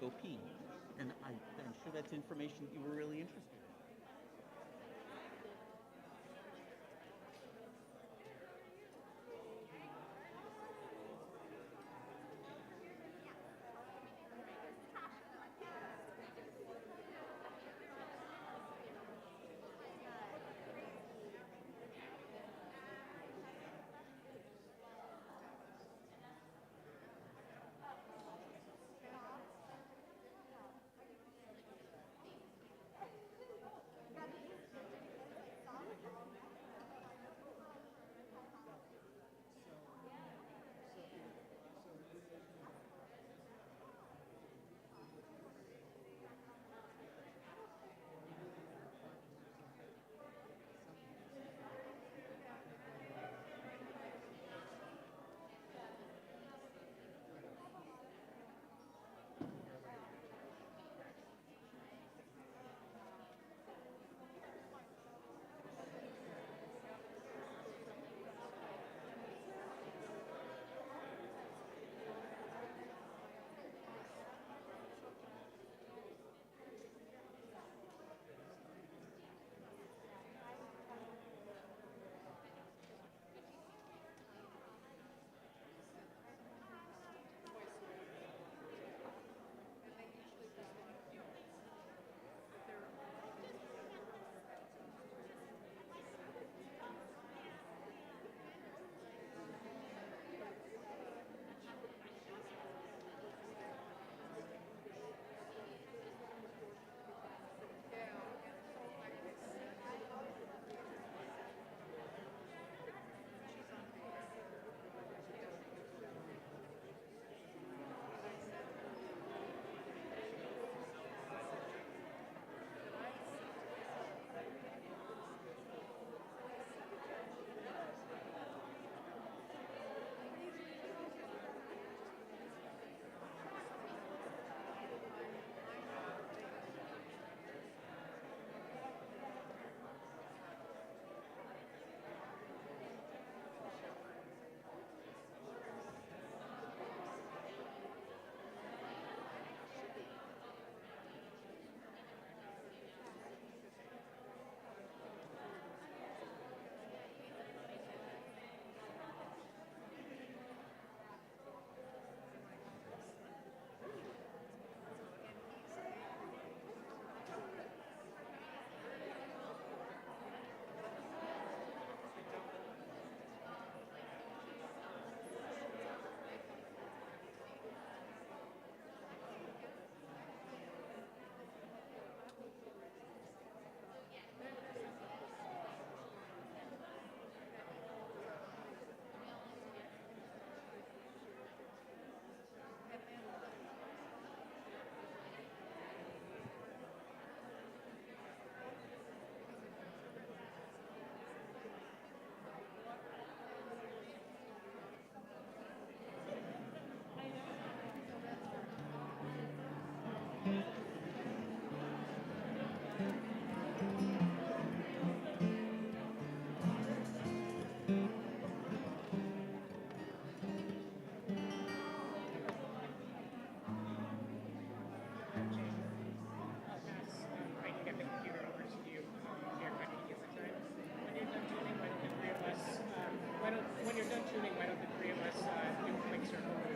go pee. And I'm sure that's information that you were really interested in.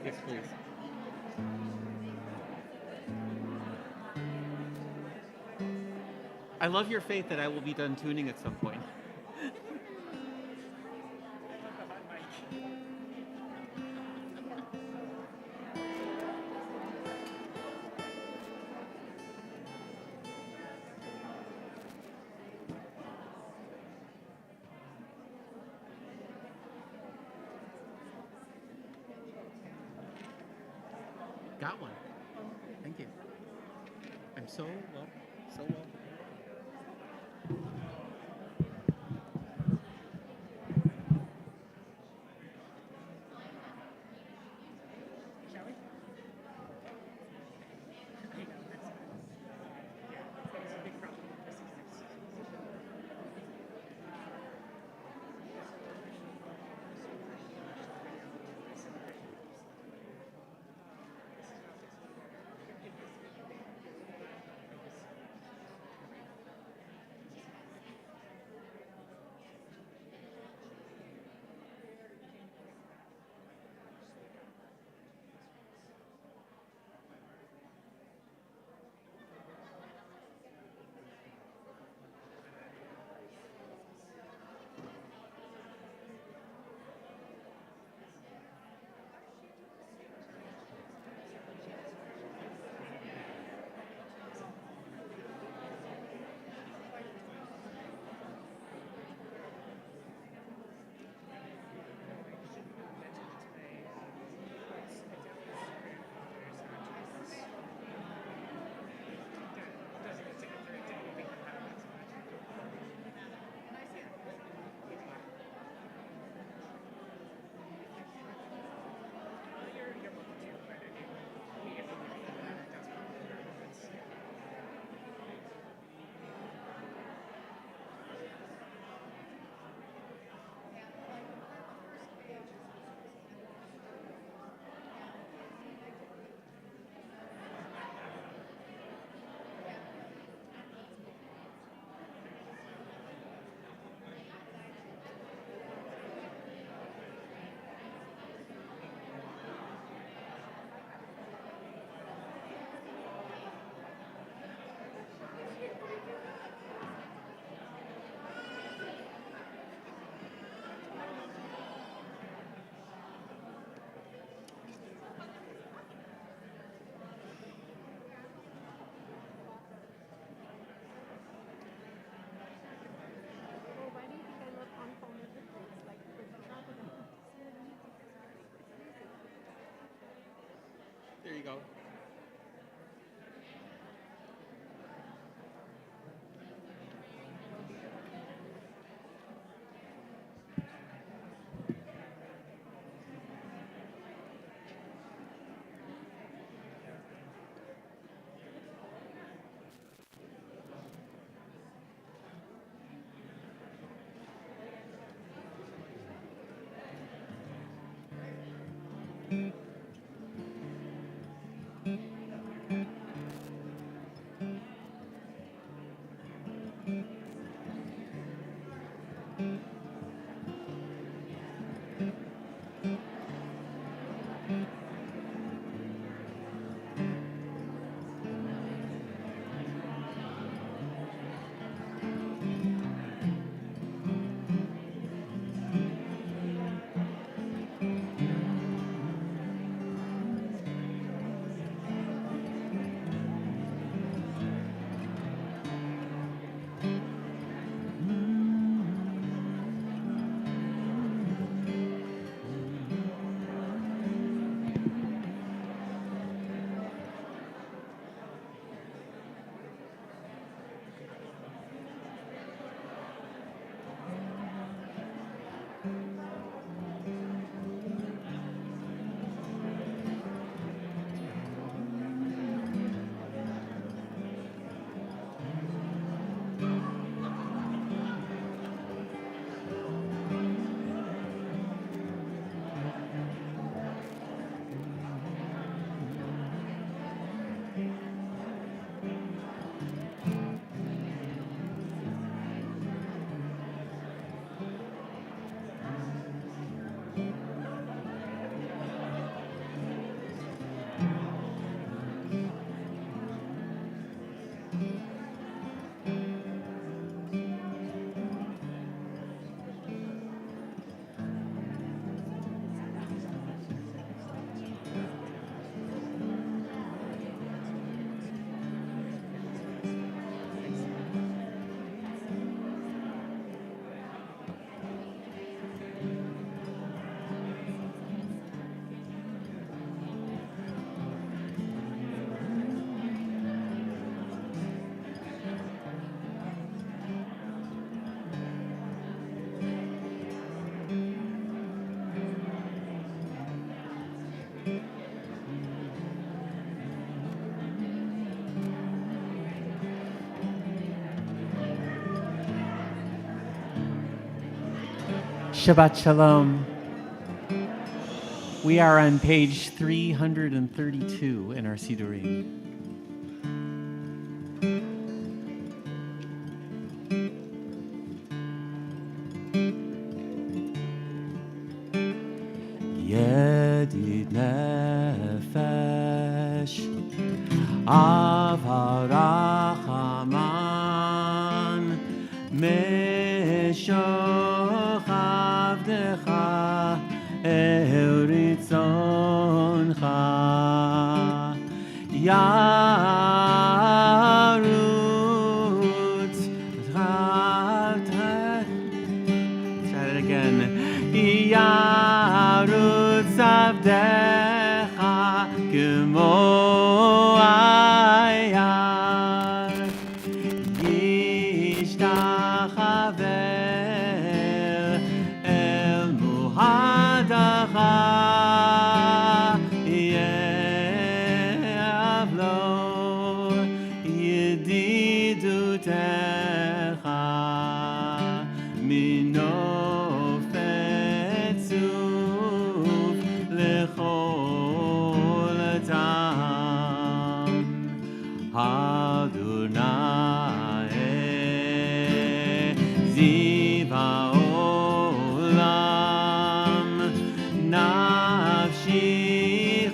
Yes, please. I love your faith that I will be done tuning at some point. Got one. Thank you. I'm so well. Shall we? I know, that's yeah, that's a big problem with this. Shabbat Shalom. We are on page 332 in our Sidurim. Yedid nefesh avarachaman meshoch Euritzoncha Yarutz. Try it again. Yarutz Avdecha Gemo Ayar Yishtachaver El Muhadacha Yevlo Yedidutecha Minofetzuv Lechol Tam Adonai Ziva Olam Nafshi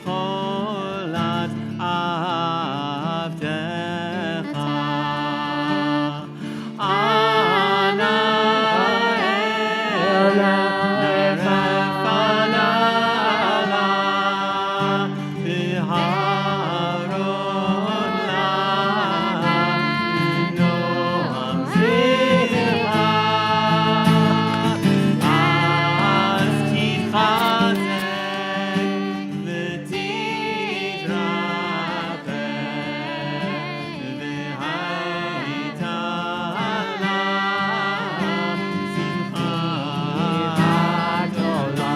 Cholat Avdecha Ana Ela Nerefalala Biharon La Noam Zirha Az Titchazek V'titraper V'hayta La Simchat Olam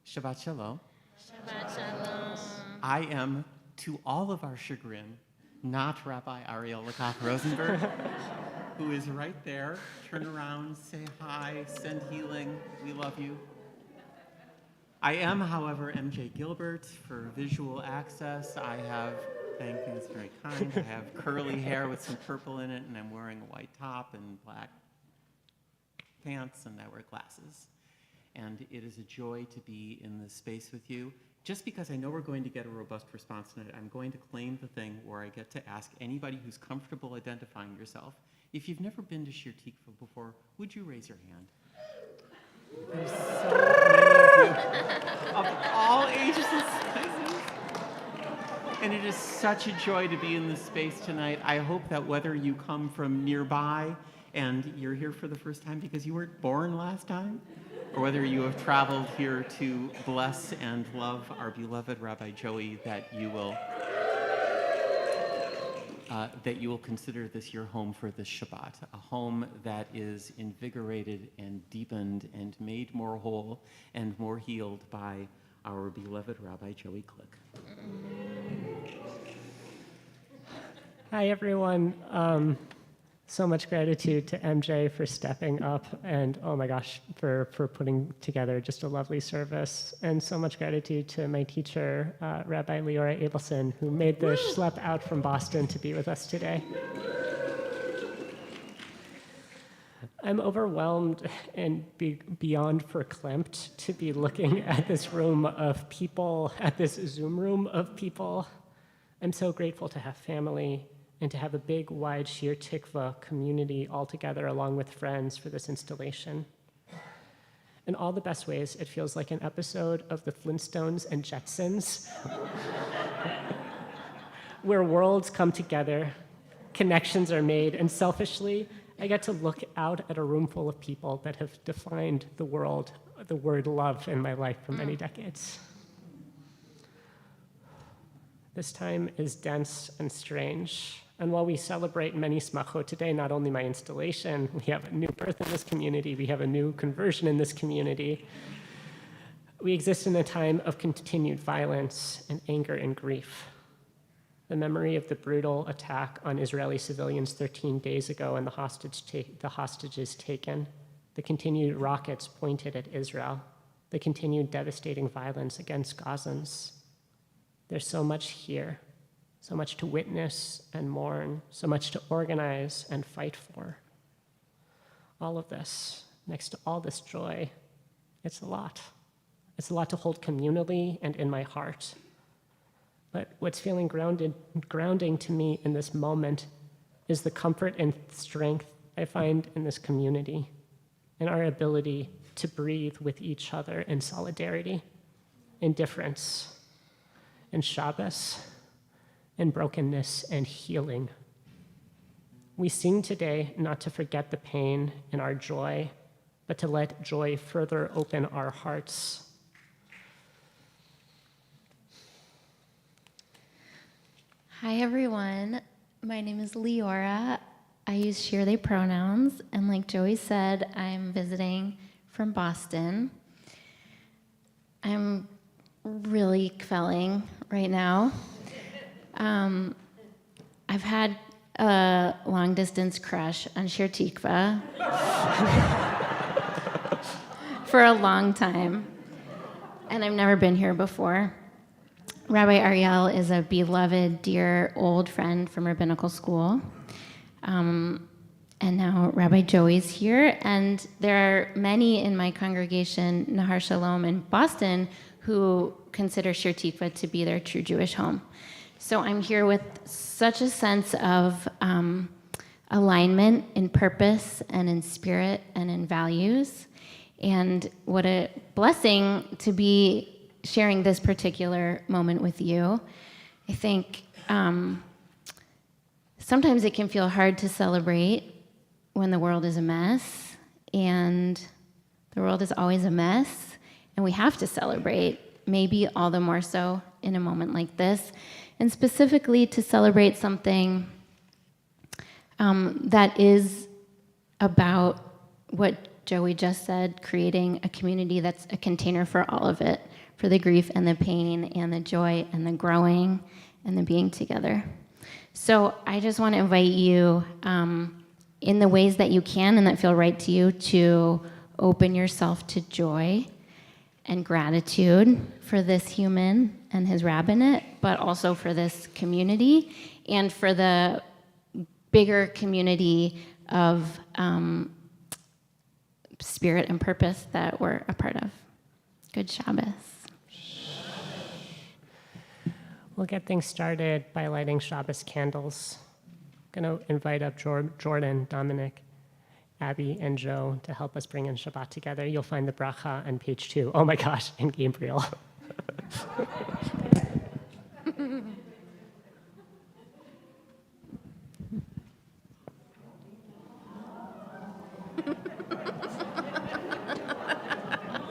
Shabbat Shalom. Shabbat Shalom. I am, to all of our chagrin, not Rabbi Ariel Lakach Rosenberg, who is right there. Turn around, say hi, send healing. We love you. I am, however, MJ Gilbert for visual access. I have, thank you, it's very kind. I have curly hair with some purple in it, and I'm wearing a white top and black pants, and I wear glasses. And it is a joy to be in this space with you. Just because I know we're going to get a robust response tonight, I'm going to claim the thing where I get to ask anybody who's comfortable identifying yourself. If you've never been to Shir Tikva before, would you raise your hand? There's so many of you of all ages and sizes. And it is such a joy to be in this space tonight. I hope that whether you come from nearby and you're here for the first time because you weren't born last time, or whether you have traveled here to bless and love our beloved Rabbi Joey, that you will that you will consider this your home for this Shabbat, a home that is invigorated and deepened and made more whole and more healed by our beloved Rabbi Joey Click. Hi, everyone. So much gratitude to MJ for stepping up and, oh my gosh, for putting together just a lovely service. And so much gratitude to my teacher, Rabbi Leora Abelson, who made the schlep out from Boston to be with us today. I'm overwhelmed and beyond verklempt to be looking at this room of people, at this Zoom room of people. I'm so grateful to have family and to have a big, wide Shir Tikva community all together along with friends for this installation. In all the best ways, it feels like an episode of the Flintstones and Jetsons, where worlds come together, connections are made, and selfishly, I get to look out at a room full of people that have defined the word love in my life for many decades. This time is dense and strange. And while we celebrate many smachot today, not only my installation, we have a new birth in this community, we have a new conversion in this community. We exist in a time of continued violence and anger and grief. The memory of the brutal attack on Israeli civilians 13 days ago and the hostages taken, the continued rockets pointed at Israel, the continued devastating violence against Gazans. There's so much here. So much to witness and mourn, so much to organize and fight for. All of this, next to all this joy, it's a lot. It's a lot to hold communally and in my heart. But what's feeling grounding to me in this moment is the comfort and strength I find in this community and our ability to breathe with each other in solidarity, in difference, in Shabbos, and brokenness and healing. We sing today not to forget the pain in our joy, but to let joy further open our hearts. Hi, everyone. My name is Leora. I use she, they pronouns, and like Joey said, I'm visiting from Boston. I'm really kvelling right now. I've had a long-distance crush on Shir Tikva for a long time, and I've never been here before. Rabbi Ariel is a beloved, dear, old friend from rabbinical school, and now Rabbi Joey's here, and there are many in my congregation, Nahar Shalom in Boston, who consider Shir Tikva to be their true Jewish home. So I'm here with such a sense of alignment in purpose and in spirit and in values. And what a blessing to be sharing this particular moment with you. I think sometimes it can feel hard to celebrate when the world is a mess. And the world is always a mess. And we have to celebrate, maybe all the more so in a moment like this. And specifically to celebrate something that is about what Joey just said, creating a community that's a container for all of it, for the grief and the pain and the joy and the growing and the being together. So I just want to invite you in the ways that you can and that feel right to you to open yourself to joy and gratitude for this human and his rabbinate, but also for this community and for the bigger community of spirit and purpose that we're a part of. Good Shabbos. We'll get things started by lighting Shabbos candles. I'm going to invite up Jordan, Dominic, Abby, and Joe to help us bring in Shabbat together. You'll find the bracha on page 2. Oh my gosh, and Gabriel.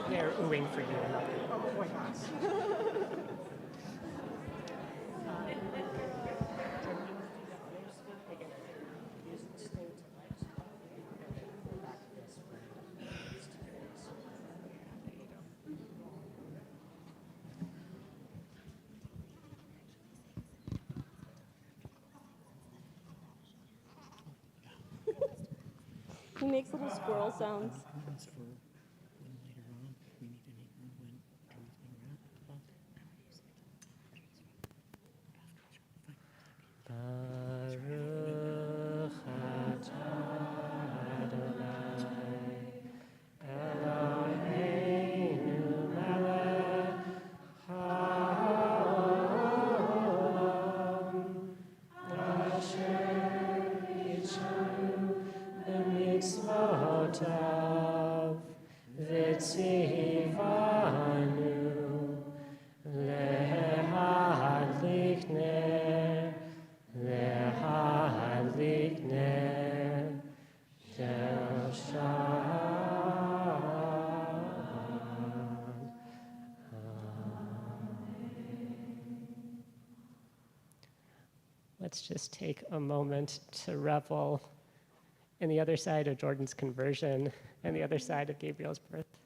They're oohing for you. Oh my gosh. He makes little squirrel sounds. Plans for when later on we need an apron when everything wrapped up. Baruch atah Adonai Eloheinu melech haolam asher yitzchanu b'mitzvotav v'tzivanu lehadlik ner lehadlik ner shel Shabbat. Let's just take a moment to revel in the other side of Jordan's conversion and the other side of Gabriel's birth.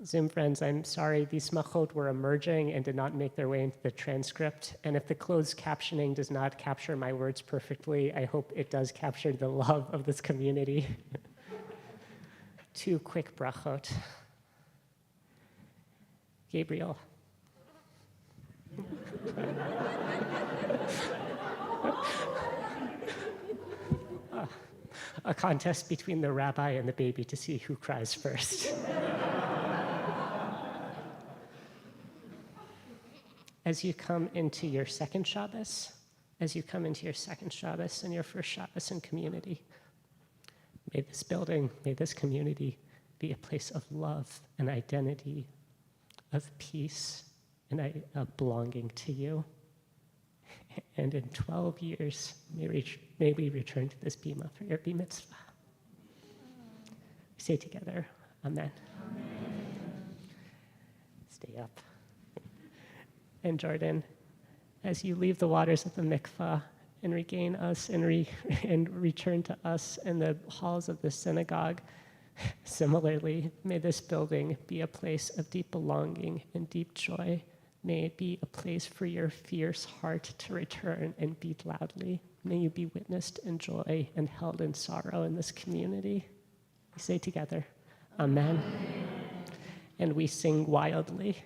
Zoom friends, I'm sorry, these smachot were emerging and did not make their way into the transcript. And if the closed captioning does not capture my words perfectly, I hope it does capture the love of this community. 2 quick brachot. Gabriel. A contest between the rabbi and the baby to see who cries first. As you come into your second Shabbos, and your first Shabbos in community, may this building, may this community be a place of love and identity, of peace and of belonging to you. And in 12 years, may we return to this bima for your bar mitzvah. We say together, Amen. Amen. Stay up. And Jordan, as you leave the waters of the mikvah and regain us and return to us in the halls of the synagogue, similarly, may this building be a place of deep belonging and deep joy. May it be a place for your fierce heart to return and beat loudly. May you be witnessed in joy and held in sorrow in this community. We say together, Amen. And we sing wildly.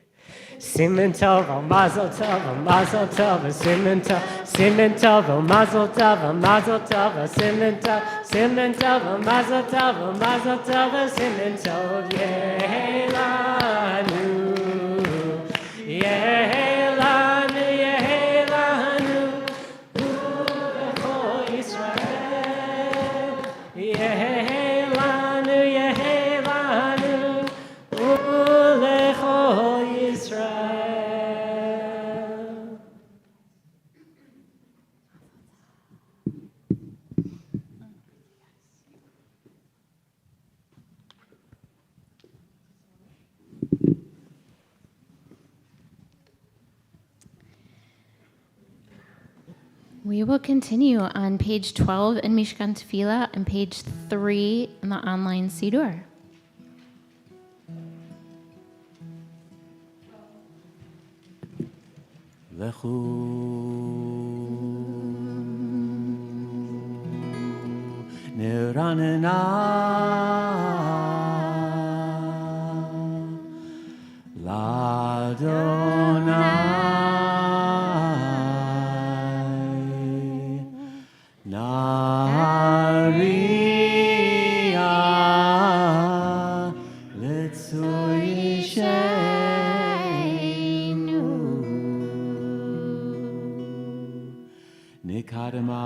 Simen tov, mazel tov, mazel tov, simen tov, mazel tov, mazel tov, simen tov, mazel tov, mazel tov, simen tov, yehelanu, yehelanu, yehelanu, u'lecho Yisrael, yehelanu, yehelanu, u'lecho Yisrael. We will continue on page 12 in Mishkan Tefillah and page 3 in the online Siddur. Lechu niranena l'Adonai Nariya Letzui Sheinu Nikadama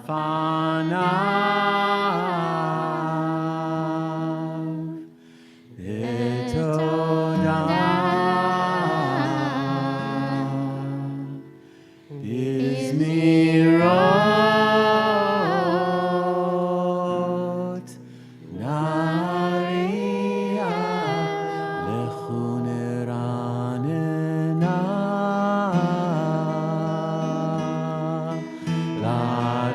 Fanav Etodah Izmirot Nariya Lechu niranena l'Adonai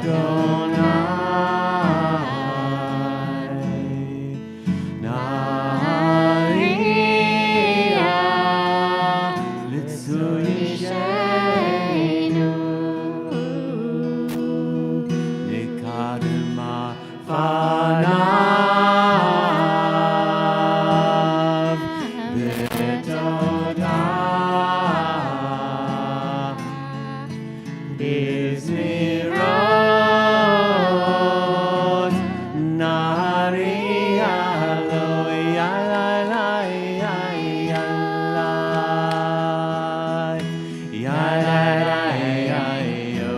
Izmirot Nari Alo Yalalai Yalalai Yalalai Yo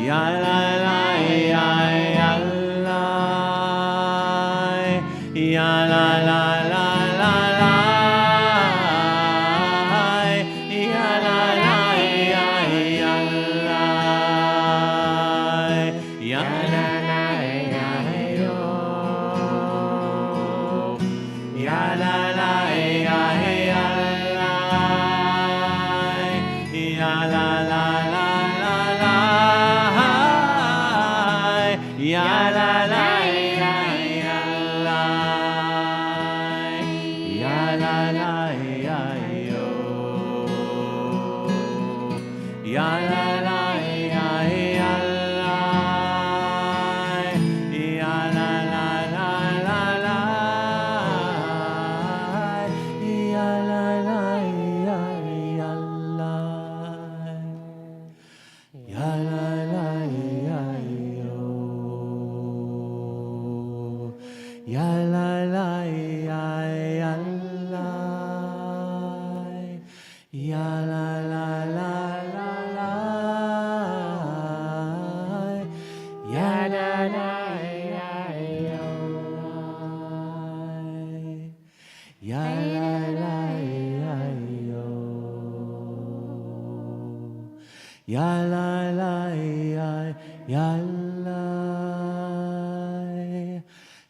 Yalalai Yalalai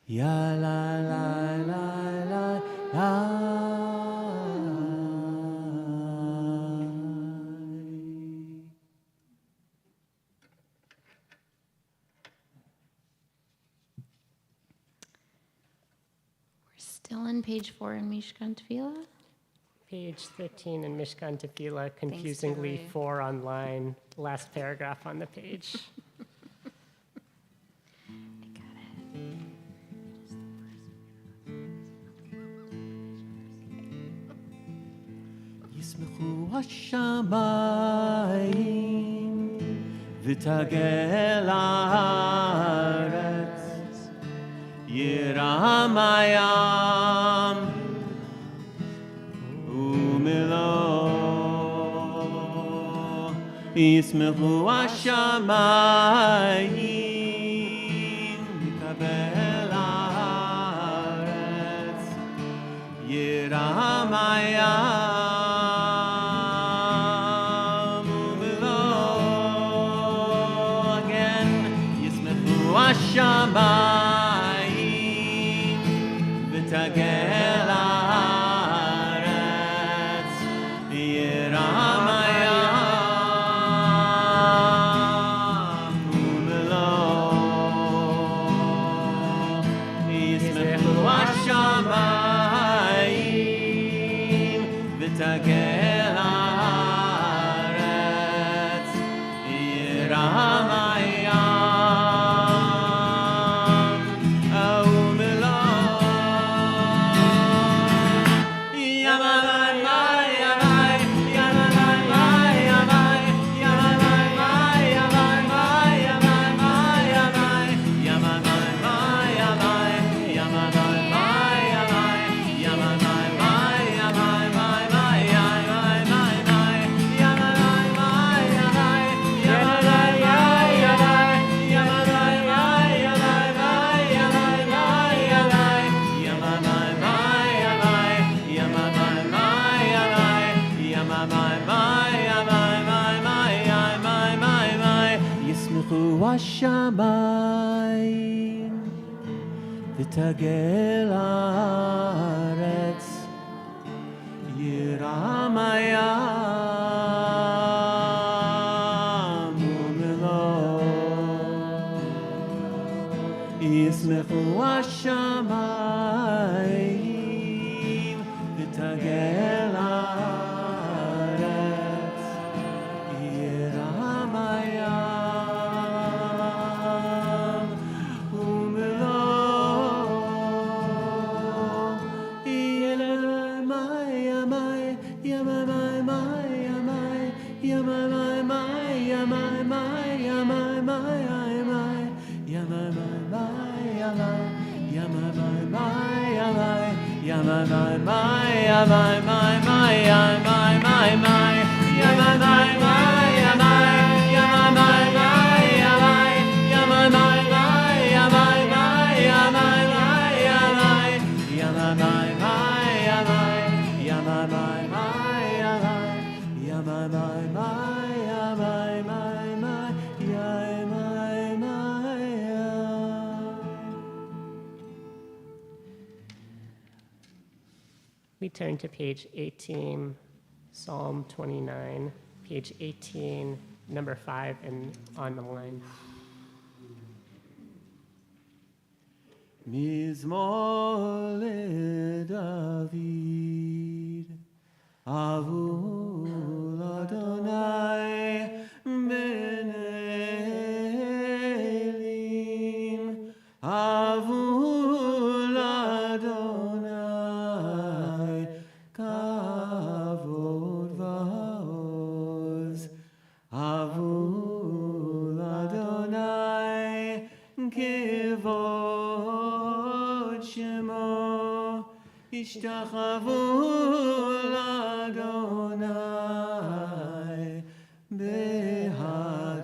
Yalalai Still on page 4 in Mishkan Tefillah. Page 13 in Mishkan Tefillah, confusingly Terry. 4 online, last paragraph on the page. ישמחו השמיים ותגל הארץ ירם הים ומלואו ישמחו השמיים ותקבל הארץ ירם הים השמיים ותגל הארץ ירם הים ומלואו ישמחו השמיים ותגל הארץ ירם השמיים ותגל הארץ ירם הים ומלואו ישמחו השמיים ותגל הארץ ירם הים We turn to page 18, Psalm 29, page 18, number 5, and on the line. מזמור לדוד, אבו לאדוני בן אלים, אבו לאדוני כבוד ועוז, אבו לאדוני כבוד שמו, השתחוו לאדוני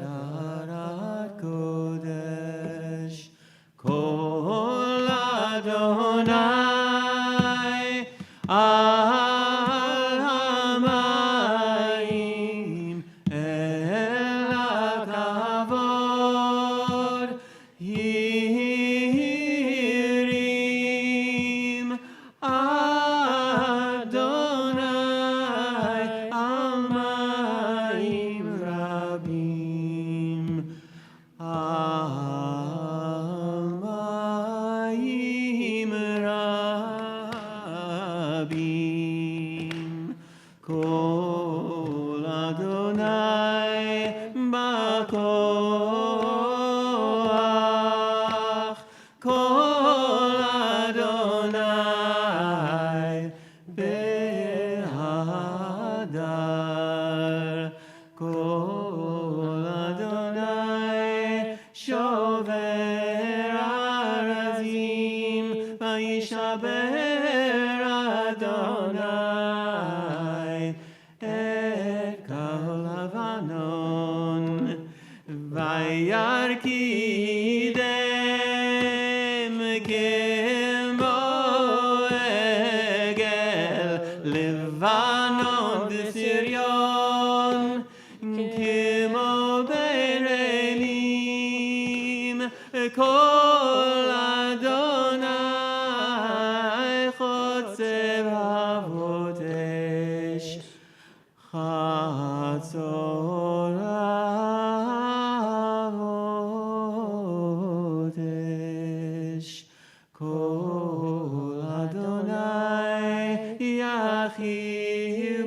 בהדרת קודש. כל אדוני על המים, אל הכבוד הרים. אדוני על מים רבים, על מים רבים. כל אדוני בכוח, כל אדוני בהדר, כל אדוני שובר ארזים, וישבר אדוני את כל לבנון, וירקידם כמו עגל לבנון בסריון, כמו ברלים. כל אדוני חוצב אבות אש, חצור אבות אש. כל אדוני יכיל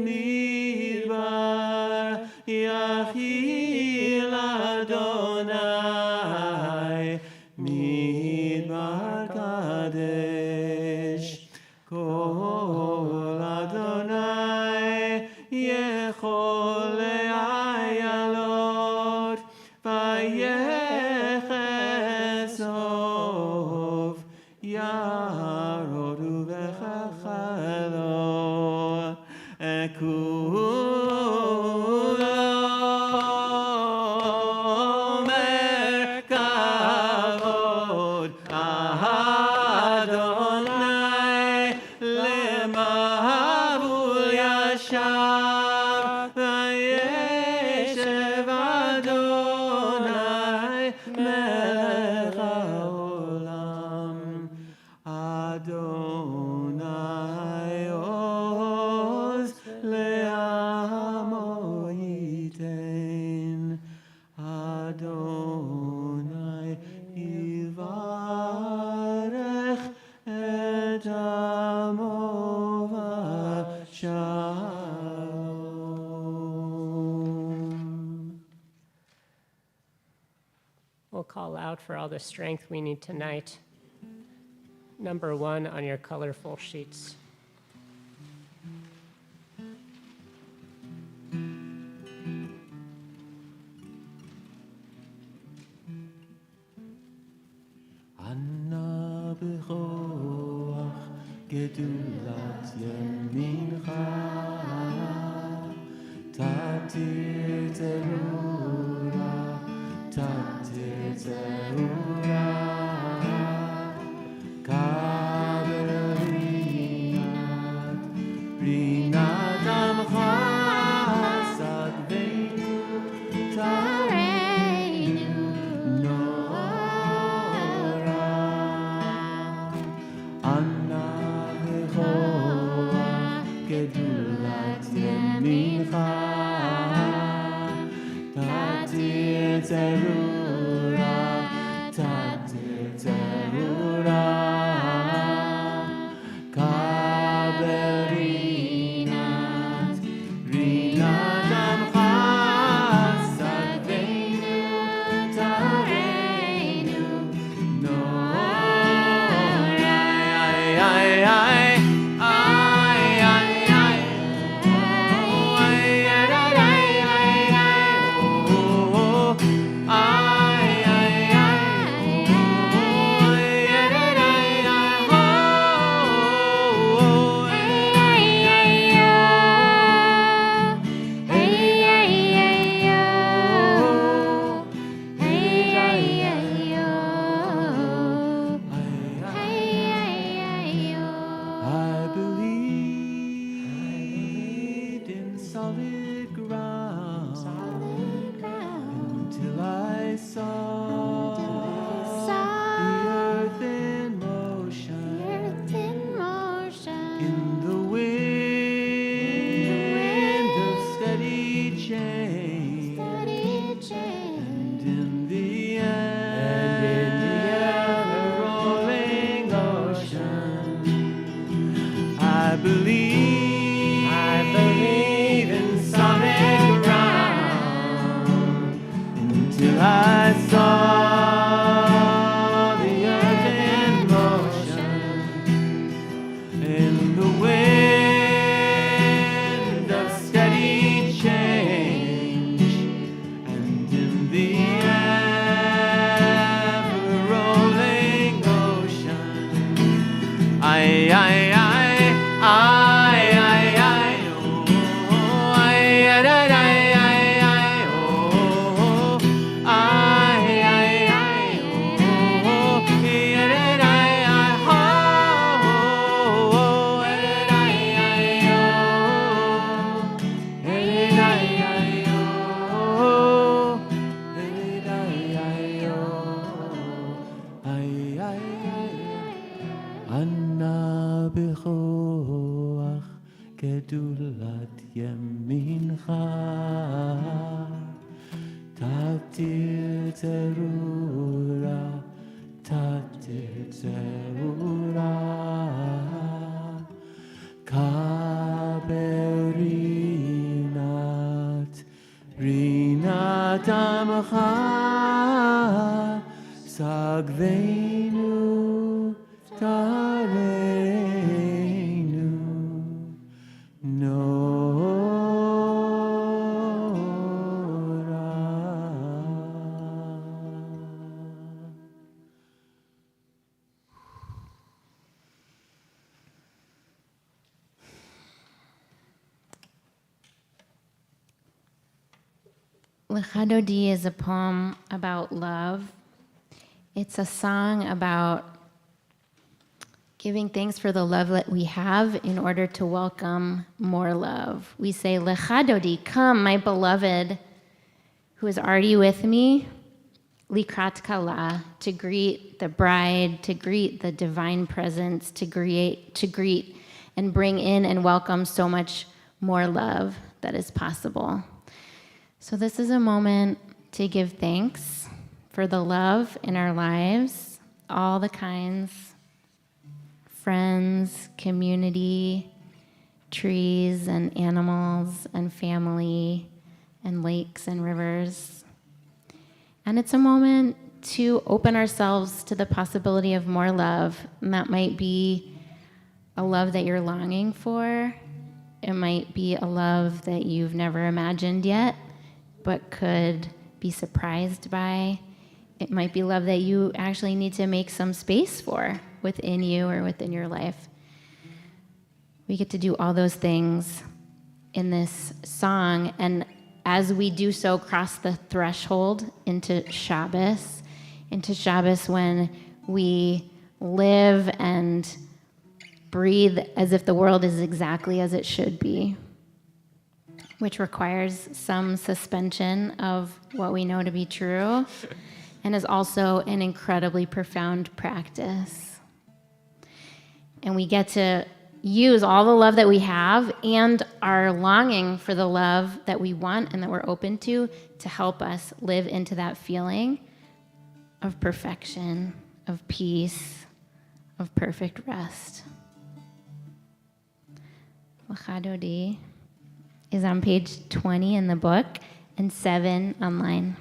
מדבר, יכיל אדוני מדבר קדש. כל אדוני יכול לעיילות, ויחשוף יערות ובכחלות. כולו כבוד אדוני, למבול ישב, וישב אדוני מלך העולם. אדוני עוז לעמו ייתן, אדוני יברך את עמו בשלום. We'll call out for all the strength we need tonight. Number 1 on your colorful sheets. גדולת ימינך, תתיר צרורה, תתיר צרורה, כברינת, רינת עמך, סגבנו, תרנו, נורא. ענה בכוח גדולת ימינך, תתיר צרורה, תתיר צרורה, כברינת, רינת עמך, סגבנו, תרנו, נורא. I believed in solid ground, until I saw the earth in motion, in the wind of steady change, and in the ever-rolling ocean. I believe in solid ground, until I saw the earth in motion, in the wind of steady change, and in the ever-rolling ocean. ענה בכוח גדולת ימינך, תתיר צרורה, תתיר צרורה, כברינת, רינת עמך, סגבנו, תרנו, נורא. Lecha Dodi is a poem about love. It's a song about giving thanks for the love that we have in order to welcome more love. We say, Lecha Dodi, come, my beloved, who is already with me, Likrat Kala, to greet the bride, to greet the divine presence, to greet and bring in and welcome so much more love that is possible. So this is a moment to give thanks for the love in our lives, all the kinds, friends, community, trees and animals and family and lakes and rivers. And it's a moment to open ourselves to the possibility of more love. And that might be a love that you're longing for. It might be a love that you've never imagined yet, but could be surprised by. It might be love that you actually need to make some space for within you or within your life. We get to do all those things in this song, and as we do so, cross the threshold into Shabbos when we live and breathe as if the world is exactly as it should be, which requires some suspension of what we know to be true, and is also an incredibly profound practice. And we get to use all the love that we have and our longing for the love that we want and that we're open to help us live into that feeling of perfection, of peace, of perfect rest. Lecha Dodi is on page 20 in the book and 7 online.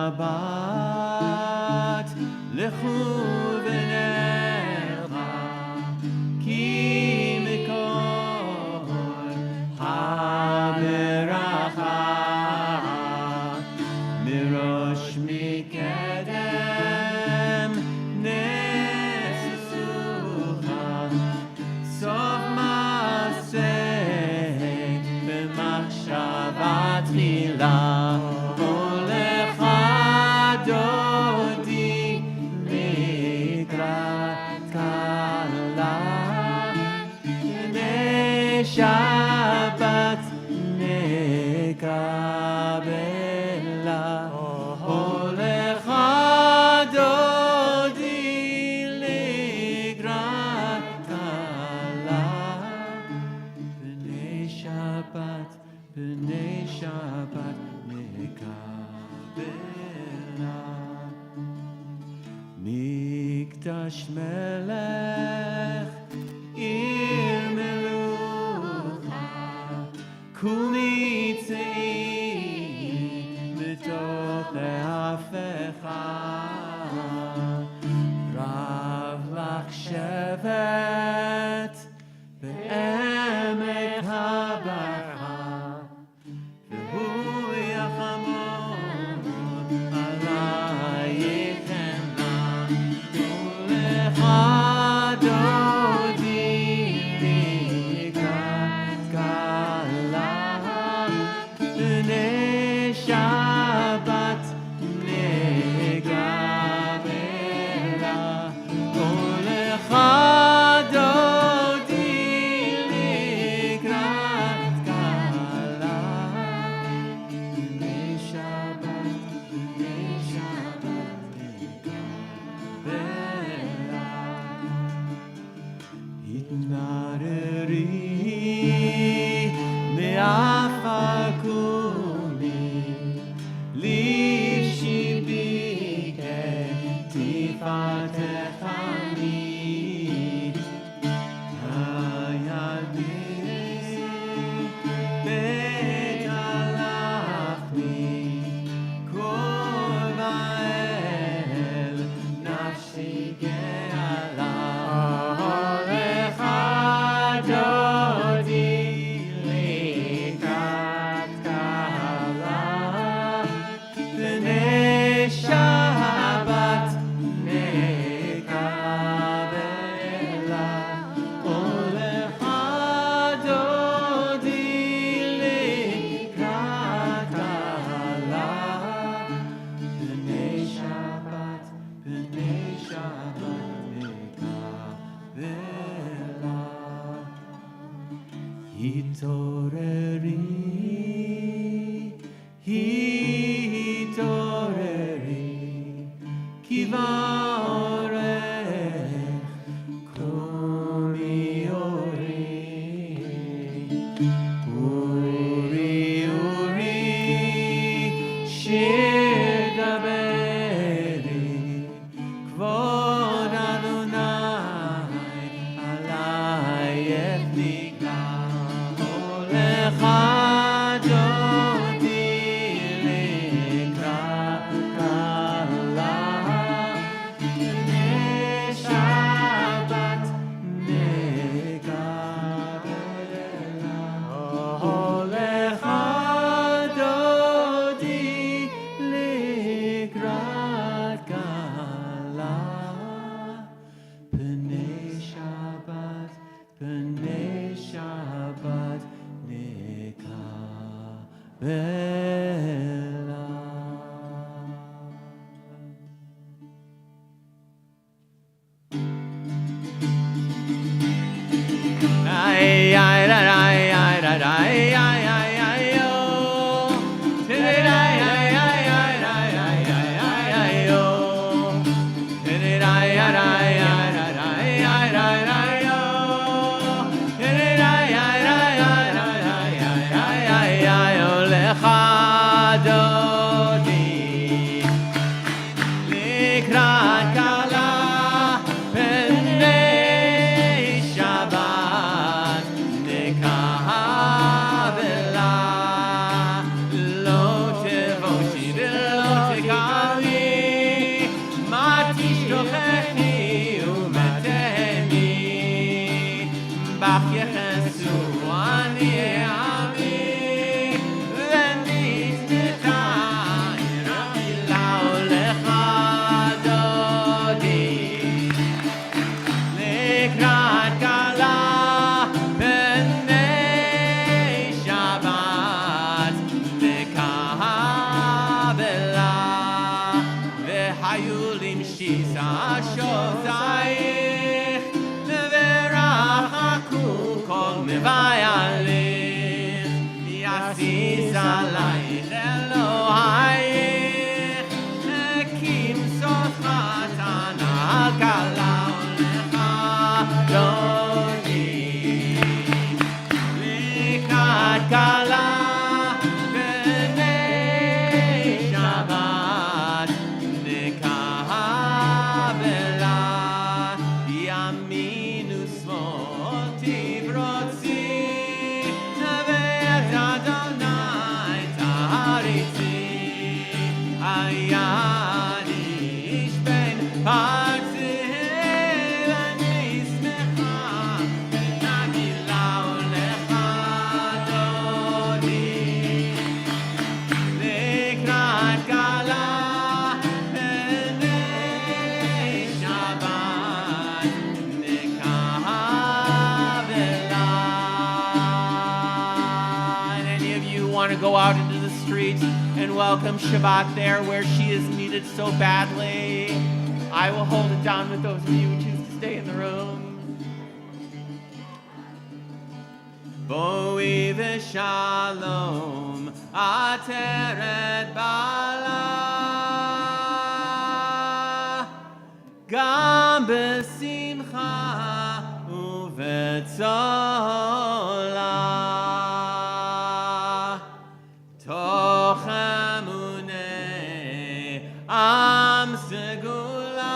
Shabbat lechu v'necha ki mikol haberacha mirosh mikedem nesucha sof maseh b'machshava tchila Shabbat nekabela Olecha dodi ligrat kala B'nei Shabbat nekabela Mikdash melech ir Kumi tzei mitoch le'afecha Rav lach shevet be'emek habarcha V'hu yachamot alayichem Ulecha dodi ligrat Go out into the streets and welcome Shabbat there where she is needed so badly. I will hold it down with those of you who choose to stay in the room. Boi v'shalom ateret bala gam b'simcha uvetzola. Am segula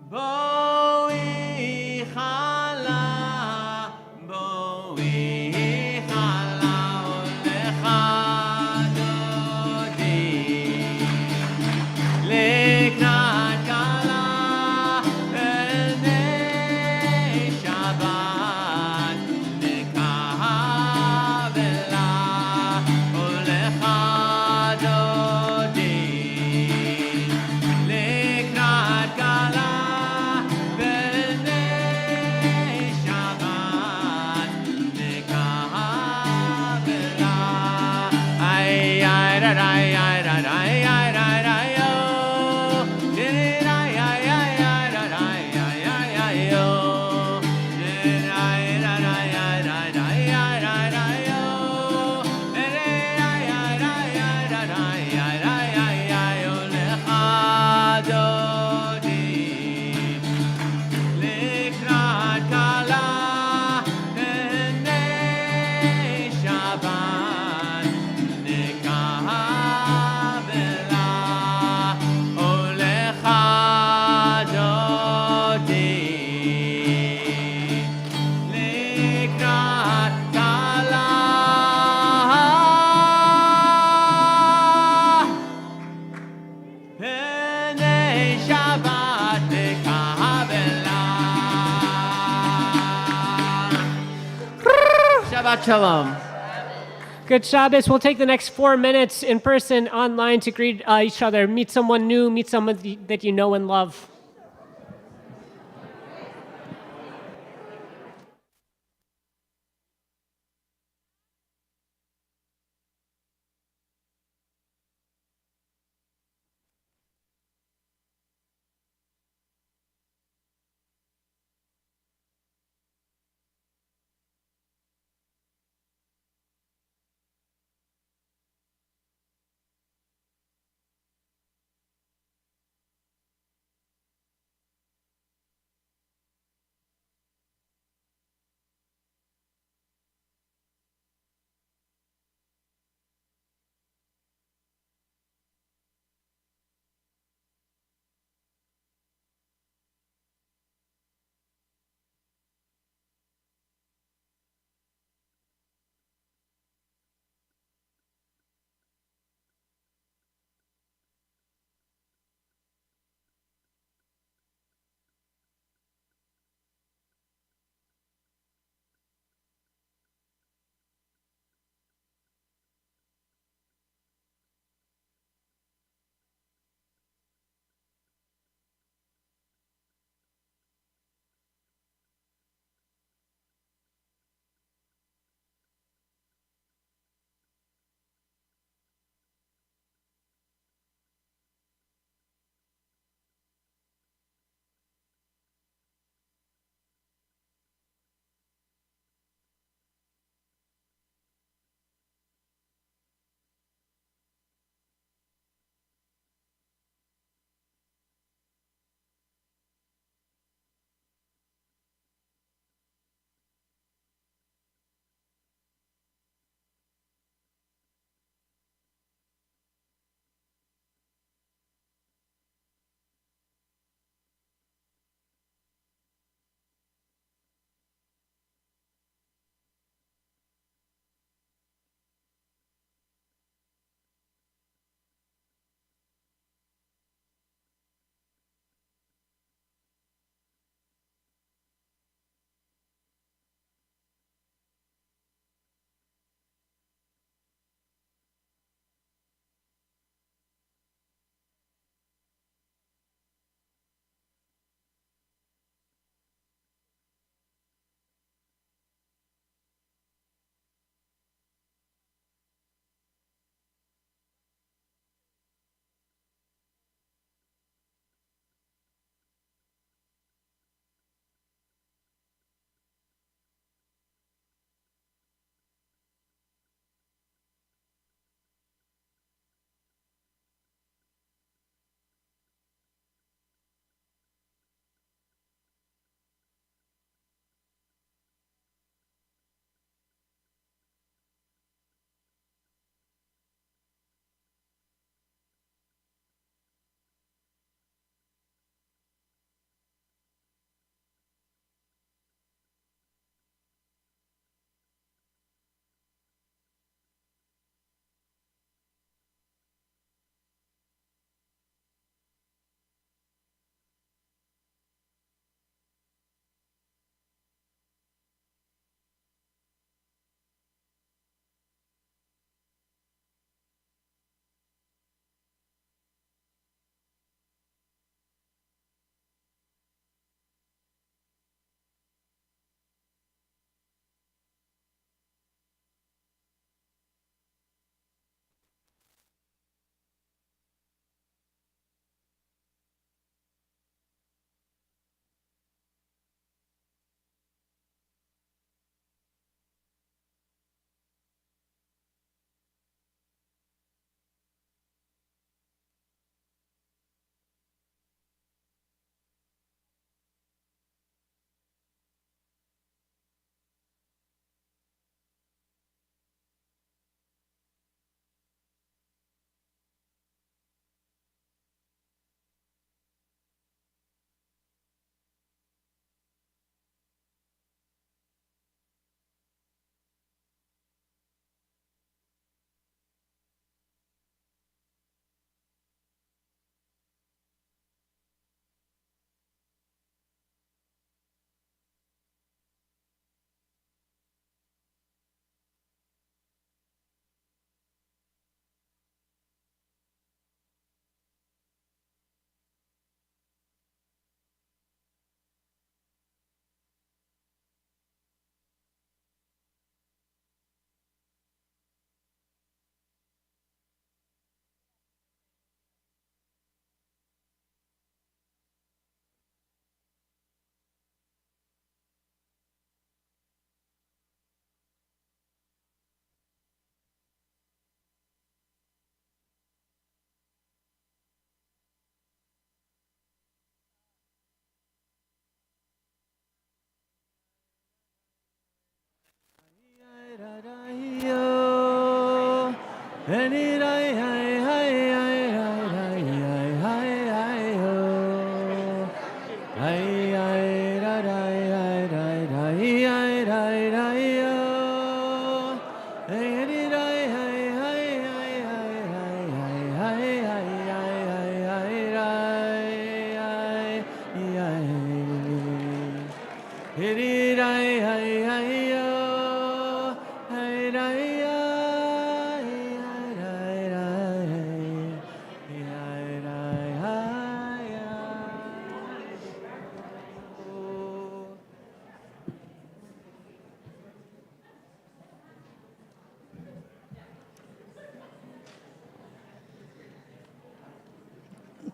boi chala olecha dodi leknat kala b'nei Shabbat nekavela. Yo Shabbat Shalom. Good Shabbos. We'll take the next 4 minutes in person, online to greet each other. Meet someone new, meet someone that you know and love.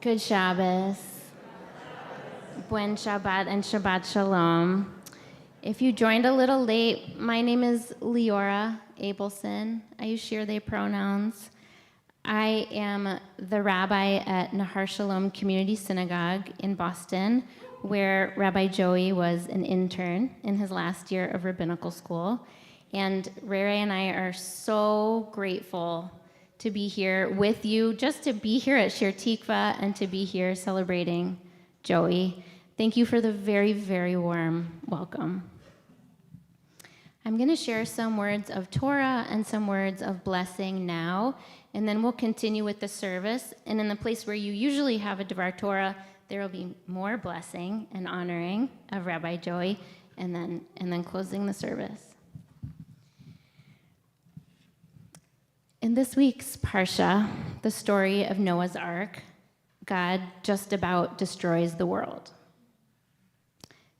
Good Shabbos. Buen Shabbat and Shabbat Shalom. If you joined a little late, my name is Leora Abelson. I use she, they pronouns. I am the rabbi at Nahar Shalom Community Synagogue in Boston, where Rabbi Joey was an intern in his last year of rabbinical school. And Ray and I are so grateful to be here with you, just to be here at Shir Tikva and to be here celebrating Joey. Thank you for the very, very warm welcome. I'm going to share some words of Torah and some words of blessing now, and then we'll continue with the service. And in the place where you usually have a Devar Torah, there will be more blessing and honoring of Rabbi Joey, and then closing the service. In this week's Parsha, the story of Noah's Ark, God just about destroys the world.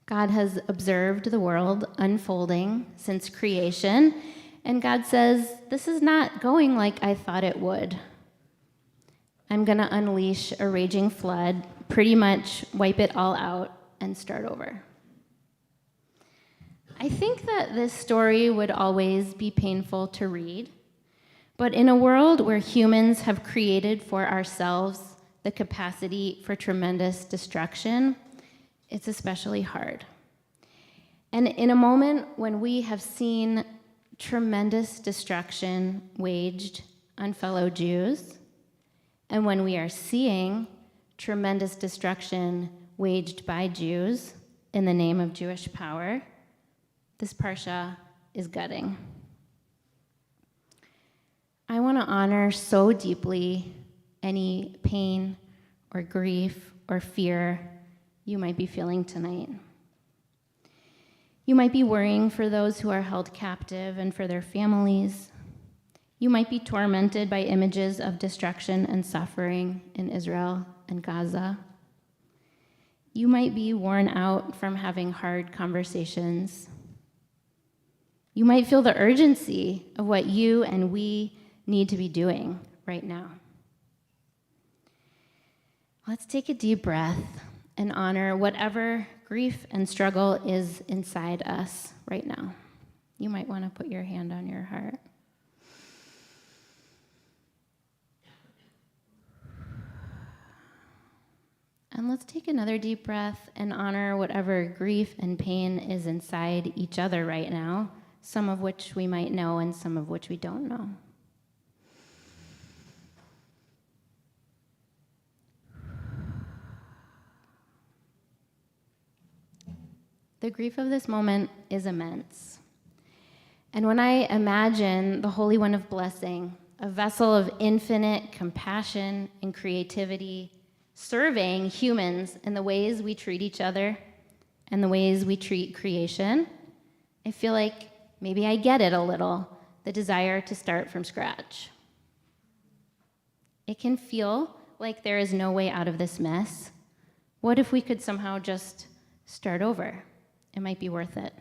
God has observed the world unfolding since creation, and God says, this is not going like I thought it would. I'm going to unleash a raging flood, pretty much wipe it all out, and start over. I think that this story would always be painful to read, but in a world where humans have created for ourselves the capacity for tremendous destruction, it's especially hard. And in a moment when we have seen tremendous destruction waged on fellow Jews, and when we are seeing tremendous destruction waged by Jews in the name of Jewish power, this Parsha is gutting. I want to honor so deeply any pain or grief or fear you might be feeling tonight. You might be worrying for those who are held captive and for their families. You might be tormented by images of destruction and suffering in Israel and Gaza. You might be worn out from having hard conversations. You might feel the urgency of what you and we need to be doing right now. Let's take a deep breath and honor whatever grief and struggle is inside us right now. You might want to put your hand on your heart. And let's take another deep breath and honor whatever grief and pain is inside each other right now, some of which we might know and some of which we don't know. The grief of this moment is immense. And when I imagine the Holy One of Blessing, a vessel of infinite compassion and creativity, surveying humans in the ways we treat each other and the ways we treat creation, I feel like maybe I get it a little, the desire to start from scratch. It can feel like there is no way out of this mess. What if we could somehow just start over? It might be worth it.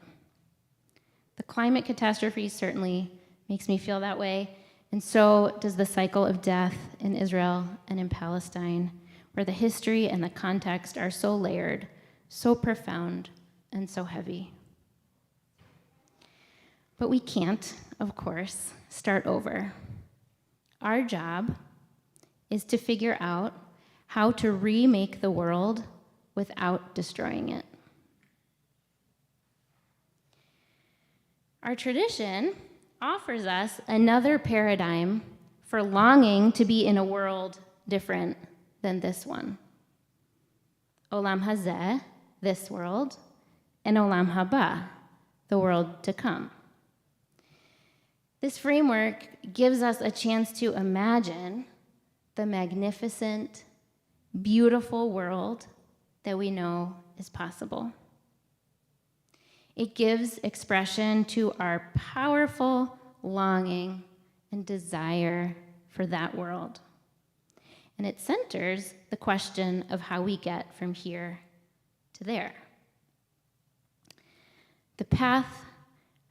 The climate catastrophe certainly makes me feel that way, and so does the cycle of death in Israel and in Palestine, where the history and the context are so layered, so profound, and so heavy. But we can't, of course, start over. Our job is to figure out how to remake the world without destroying it. Our tradition offers us another paradigm for longing to be in a world different than this one. Olam hazeh, this world, and Olam haba, the world to come. This framework gives us a chance to imagine the magnificent, beautiful world that we know is possible. It gives expression to our powerful longing and desire for that world. And it centers the question of how we get from here to there. The path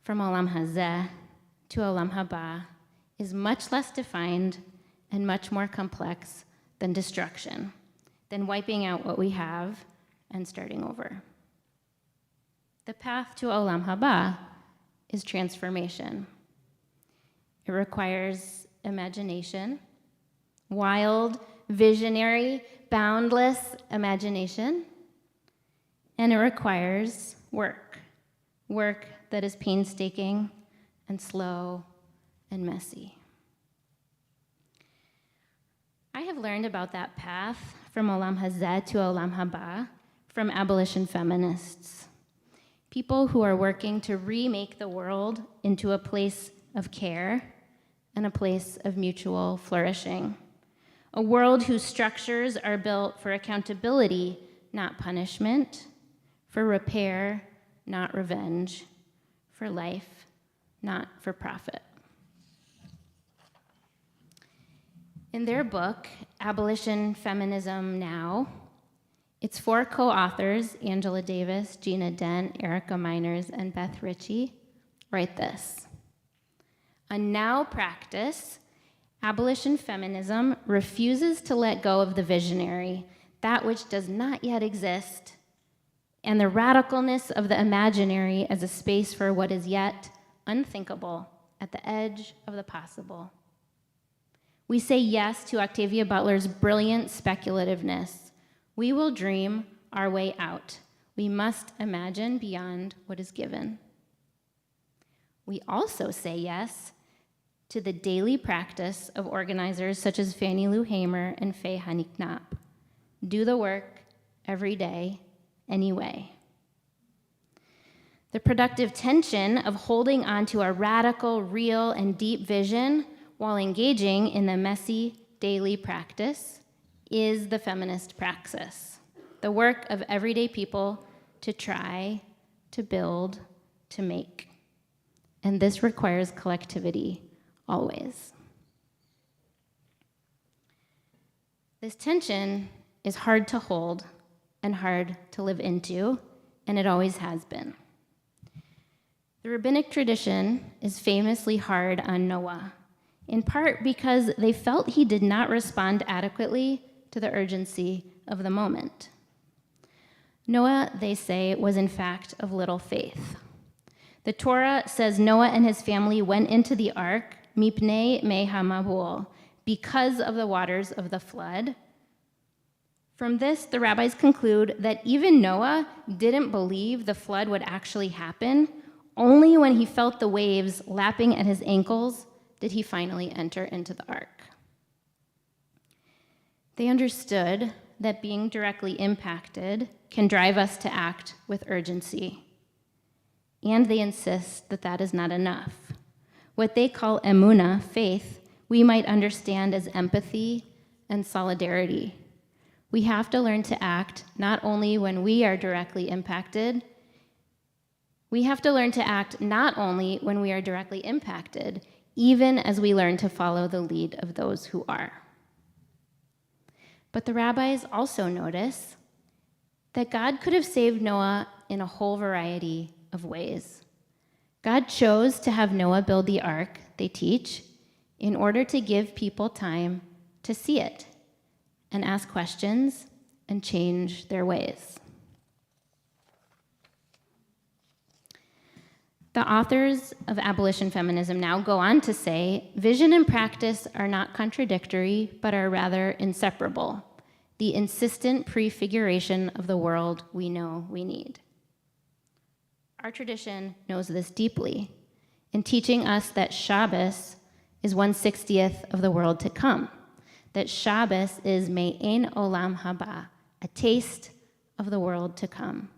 from Olam hazeh to Olam haba is much less defined and much more complex than destruction, than wiping out what we have and starting over. The path to Olam haba is transformation. It requires imagination, wild, visionary, boundless imagination, and it requires work that is painstaking and slow and messy. I have learned about that path from Olam hazeh to Olam haba from abolition feminists, people who are working to remake the world into a place of care and a place of mutual flourishing, a world whose structures are built for accountability, not punishment, for repair, not revenge, for life, not for profit. In their book, Abolition Feminism Now, its 4 co-authors, Angela Davis, Gina Dent, Erica Miners, and Beth Ritchie, write this: a now practice, abolition feminism refuses to let go of the visionary, that which does not yet exist, and the radicalness of the imaginary as a space for what is yet unthinkable at the edge of the possible. We say yes to Octavia Butler's brilliant speculativeness. We will dream our way out. We must imagine beyond what is given. We also say yes to the daily practice of organizers such as Fannie Lou Hamer and Faye Hanik-Knapp. Do the work every day, anyway. The productive tension of holding on to a radical, real, and deep vision while engaging in the messy daily practice is the feminist praxis, the work of everyday people to try, to build, to make. And this requires collectivity, always. This tension is hard to hold and hard to live into, and it always has been. The rabbinic tradition is famously hard on Noah, in part because they felt he did not respond adequately to the urgency of the moment. Noah, they say, was in fact of little faith. The Torah says Noah and his family went into the ark, mipnei mei hamabul, because of the waters of the flood. From this, the rabbis conclude that even Noah didn't believe the flood would actually happen. Only when he felt the waves lapping at his ankles did he finally enter into the ark. They understood that being directly impacted can drive us to act with urgency. And they insist that that is not enough. What they call emunah, faith, we might understand as empathy and solidarity. We have to learn to act not only when we are directly impacted, even as we learn to follow the lead of those who are. But the rabbis also notice that God could have saved Noah in a whole variety of ways. God chose to have Noah build the ark, they teach, in order to give people time to see it and ask questions and change their ways. The authors of Abolition Feminism Now go on to say, vision and practice are not contradictory, but are rather inseparable, the insistent prefiguration of the world we know we need. Our tradition knows this deeply in teaching us that Shabbos is 1/60th of the world to come. That Shabbos is Me'en Olam Haba, a taste of the world to come.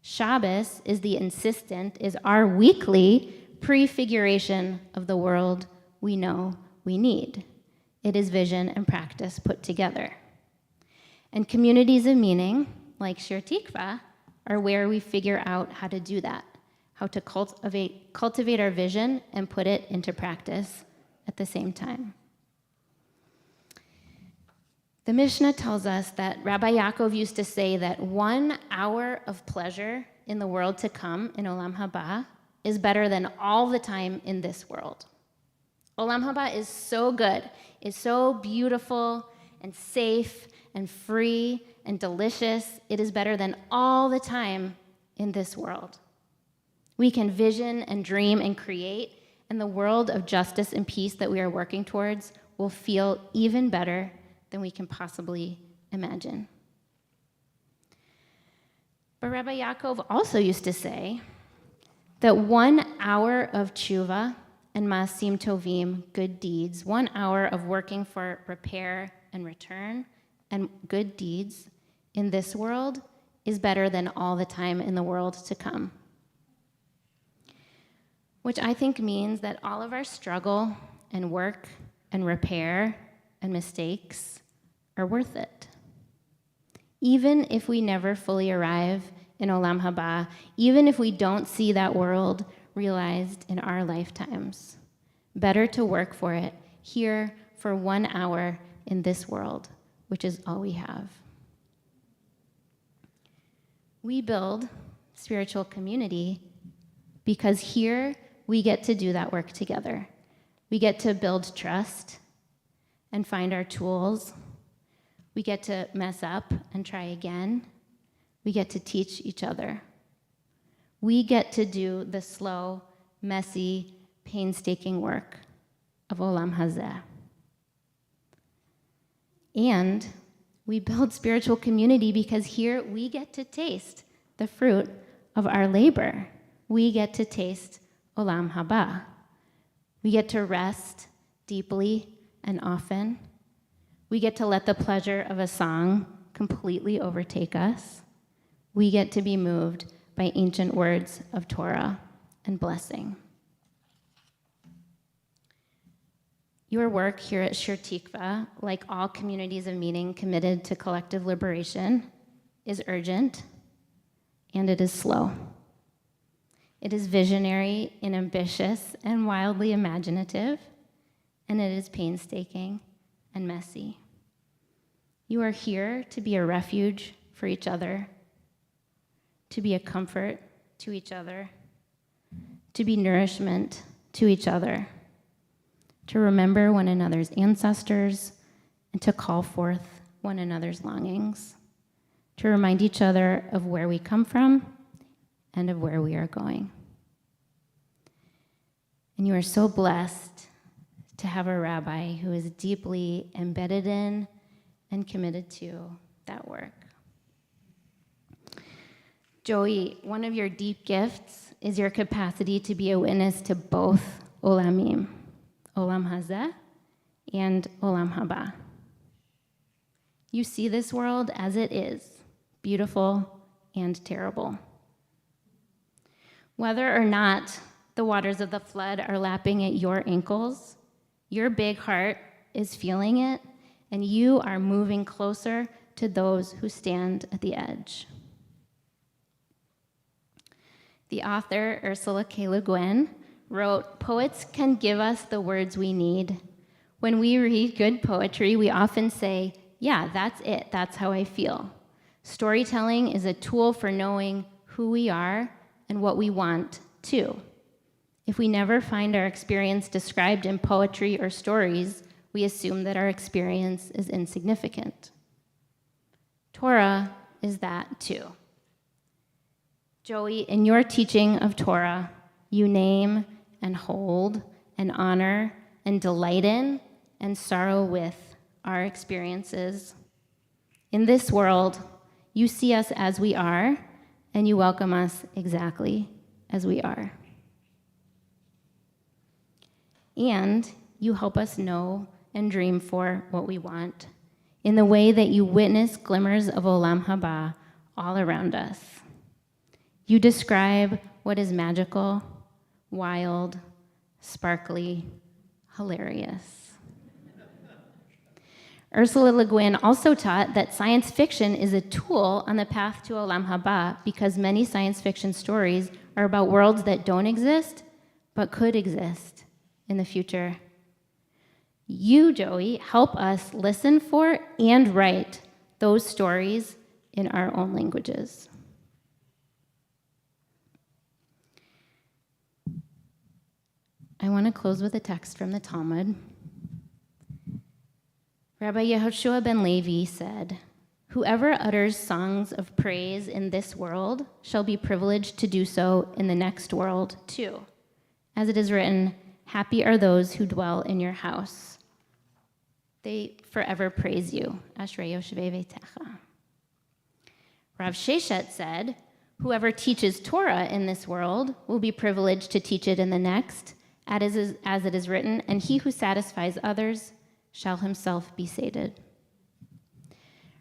Shabbos is our weekly prefiguration of the world we know we need. It is vision and practice put together. And communities of meaning, like Shir Tikva, are where we figure out how to do that, how to cultivate our vision and put it into practice at the same time. The Mishnah tells us that Rabbi Yaakov used to say that 1 hour of pleasure in the world to come, in Olam Haba, is better than all the time in this world. Olam Haba is so good, it's so beautiful and safe and free and delicious. It is better than all the time in this world. We can vision and dream and create, and the world of justice and peace that we are working towards will feel even better than we can possibly imagine. But Rabbi Yaakov also used to say that 1 hour of tshuva and maasim tovim, good deeds, 1 hour of working for repair and return and good deeds in this world is better than all the time in the world to come. Which I think means that all of our struggle and work and repair and mistakes are worth it. Even if we never fully arrive in Olam Haba, even if we don't see that world realized in our lifetimes, better to work for it here for 1 hour in this world, which is all we have. We build spiritual community because here we get to do that work together. We get to build trust and find our tools. We get to mess up and try again. We get to teach each other. We get to do the slow, messy, painstaking work of Olam Hazeh. And we build spiritual community because here we get to taste the fruit of our labor. We get to taste Olam Haba. We get to rest deeply and often. We get to let the pleasure of a song completely overtake us. We get to be moved by ancient words of Torah and blessing. Your work here at Shir Tikva, like all communities of meaning committed to collective liberation, is urgent and it is slow. It is visionary and ambitious and wildly imaginative, and it is painstaking and messy. You are here to be a refuge for each other, to be a comfort to each other, to be nourishment to each other, to remember one another's ancestors, and to call forth one another's longings, to remind each other of where we come from and of where we are going. And you are so blessed to have a rabbi who is deeply embedded in and committed to that work. Joey, one of your deep gifts is your capacity to be a witness to both olamim, Olam Hazeh and Olam Haba. You see this world as it is, beautiful and terrible. Whether or not the waters of the flood are lapping at your ankles, your big heart is feeling it, and you are moving closer to those who stand at the edge. The author, Ursula K. Le Guin, wrote, "Poets can give us the words we need. When we read good poetry, we often say, yeah, that's it, that's how I feel. Storytelling is a tool for knowing who we are and what we want too. If we never find our experience described in poetry or stories, we assume that our experience is insignificant. Torah is that too. Joey, in your teaching of Torah, you name and hold and honor and delight in and sorrow with our experiences. In this world, you see us as we are, and you welcome us exactly as we are. And you help us know and dream for what we want, in the way that you witness glimmers of Olam Haba all around us. You describe what is magical, wild, sparkly, hilarious. Ursula Le Guin also taught that science fiction is a tool on the path to Olam Haba because many science fiction stories are about worlds that don't exist but could exist in the future. You, Joey, help us listen for and write those stories in our own languages. I want to close with a text from the Talmud. Rabbi Yehoshua ben Levi said, "Whoever utters songs of praise in this world shall be privileged to do so in the next world too. As it is written, happy are those who dwell in your house. They forever praise you. Ashrei yoshvei veitecha." Rav Sheshet said, "Whoever teaches Torah in this world will be privileged to teach it in the next, as it is written, and he who satisfies others shall himself be sated."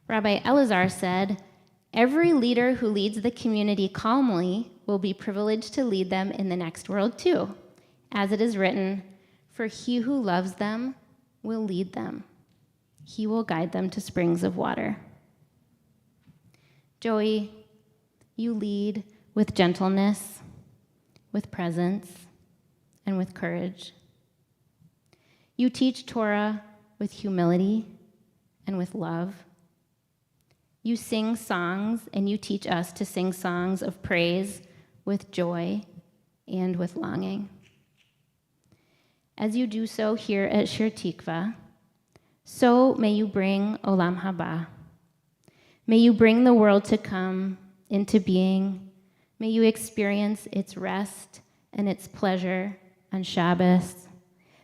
Rabbi Elazar said, "Every leader who leads the community calmly will be privileged to lead them in the next world too, as it is written, for he who loves them will lead them. He will guide them to springs of water." Joey, you lead with gentleness, with presence, and with courage. You teach Torah with humility and with love. You sing songs, and you teach us to sing songs of praise with joy and with longing. As you do so here at Shir Tikva, so may you bring Olam Haba. May you bring the world to come into being. May you experience its rest and its pleasure on Shabbos.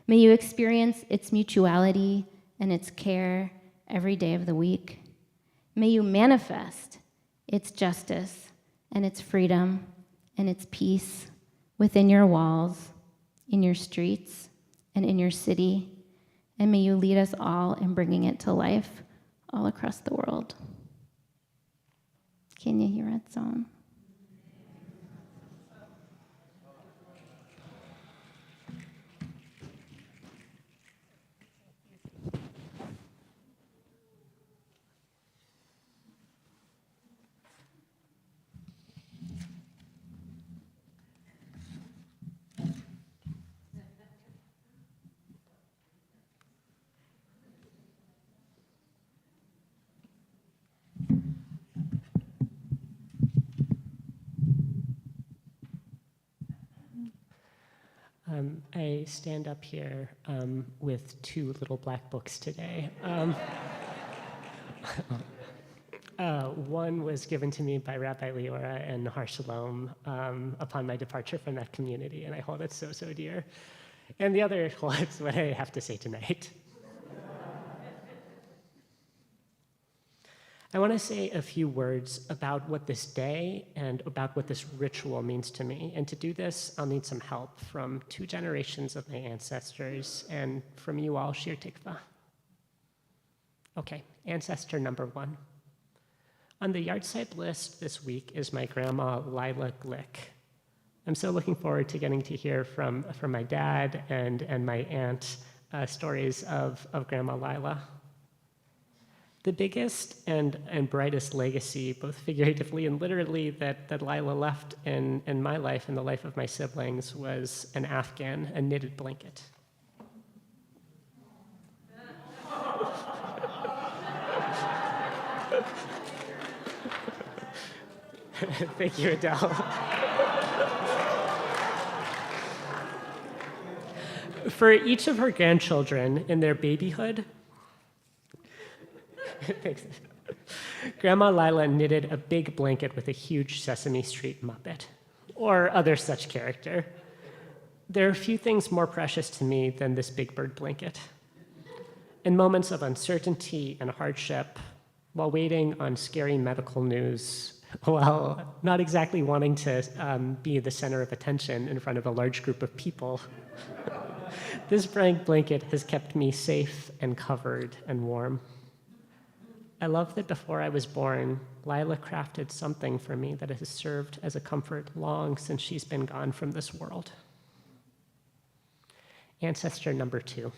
May you experience its mutuality and its care every day of the week. May you manifest its justice and its freedom and its peace within your walls, in your streets, and in your city. And may you lead us all in bringing it to life all across the world. Kenya Yiratzon. I stand up here with two little black books today. One was given to me by Rabbi Leora and Har Shalom upon my departure from that community, and I hold it so, so dear. And the other holds what I have to say tonight. I want to say a few words about what this day and about what this ritual means to me. And to do this, I'll need some help from 2 generations of my ancestors and from you all, Shir Tikva. Okay, ancestor number 1. On the yahrzeit list this week is my grandma, Lila Glick. I'm so looking forward to getting to hear from my dad and my aunt stories of Grandma Lila. The biggest and brightest legacy, both figuratively and literally, that Lila left in my life and the life of my siblings was an Afghan, a knitted blanket. Thank you, Adele. For each of her grandchildren in their babyhood, thanks. Grandma Lila knitted a big blanket with a huge Sesame Street Muppet, or other such character. There are few things more precious to me than this big bird blanket. In moments of uncertainty and hardship, while waiting on scary medical news, while not exactly wanting to be the center of attention in front of a large group of people, This blanket has kept me safe and covered and warm. I love that before I was born, Lila crafted something for me that has served as a comfort long since she's been gone from this world. Ancestor number 2.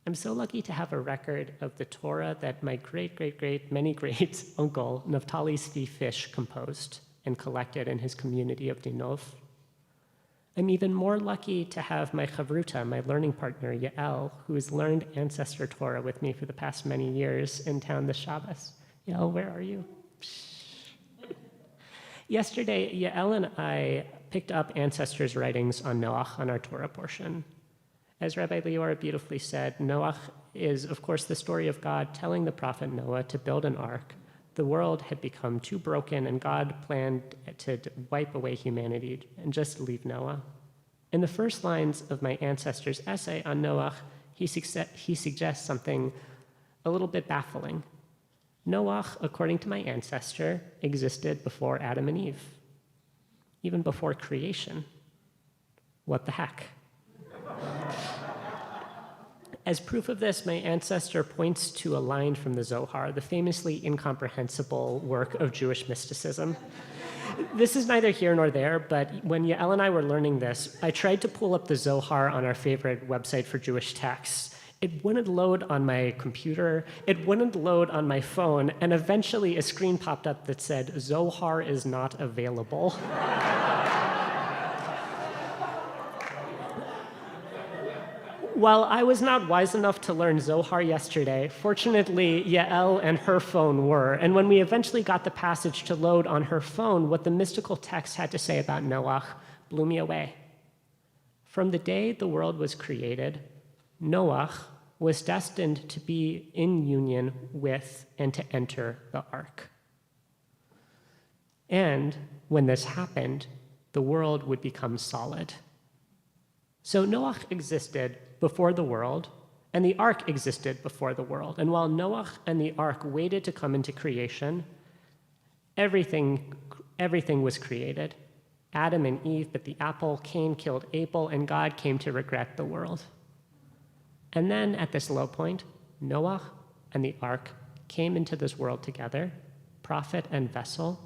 I'm so lucky to have a record of the Torah that my great, many greats uncle, Naphtali Tzvi Fish, composed and collected in his community of Dinov. I'm even more lucky to have my chavruta, my learning partner, Yael, who has learned Ancestor Torah with me for the past many years in town this Shabbos. Yael, where are you? Yesterday, Yael and I picked up Ancestor's writings on Noach on our Torah portion. As Rabbi Leora beautifully said, Noach is, of course, the story of God telling the prophet Noah to build an ark. The world had become too broken, and God planned to wipe away humanity and just leave Noah. In the first lines of my ancestor's essay on Noach, he suggests something a little bit baffling. Noach, according to my ancestor, existed before Adam and Eve, even before creation. What the heck? As proof of this, my ancestor points to a line from the Zohar, the famously incomprehensible work of Jewish mysticism. This is neither here nor there, but when Yael and I were learning this, I tried to pull up the Zohar on our favorite website for Jewish texts. It wouldn't load on my computer, it wouldn't load on my phone, and eventually a screen popped up that said, "Zohar is not available." While I was not wise enough to learn Zohar yesterday, fortunately, Yael and her phone were. And when we eventually got the passage to load on her phone, what the mystical text had to say about Noach blew me away. From the day the world was created, Noach was destined to be in union with and to enter the ark. And when this happened, the world would become solid. So Noach existed before the world, and the ark existed before the world. And while Noach and the ark waited to come into creation, everything was created. Adam and Eve bit the apple, Cain killed Abel, and God came to regret the world. And then at this low point, Noach and the ark came into this world together, prophet and vessel.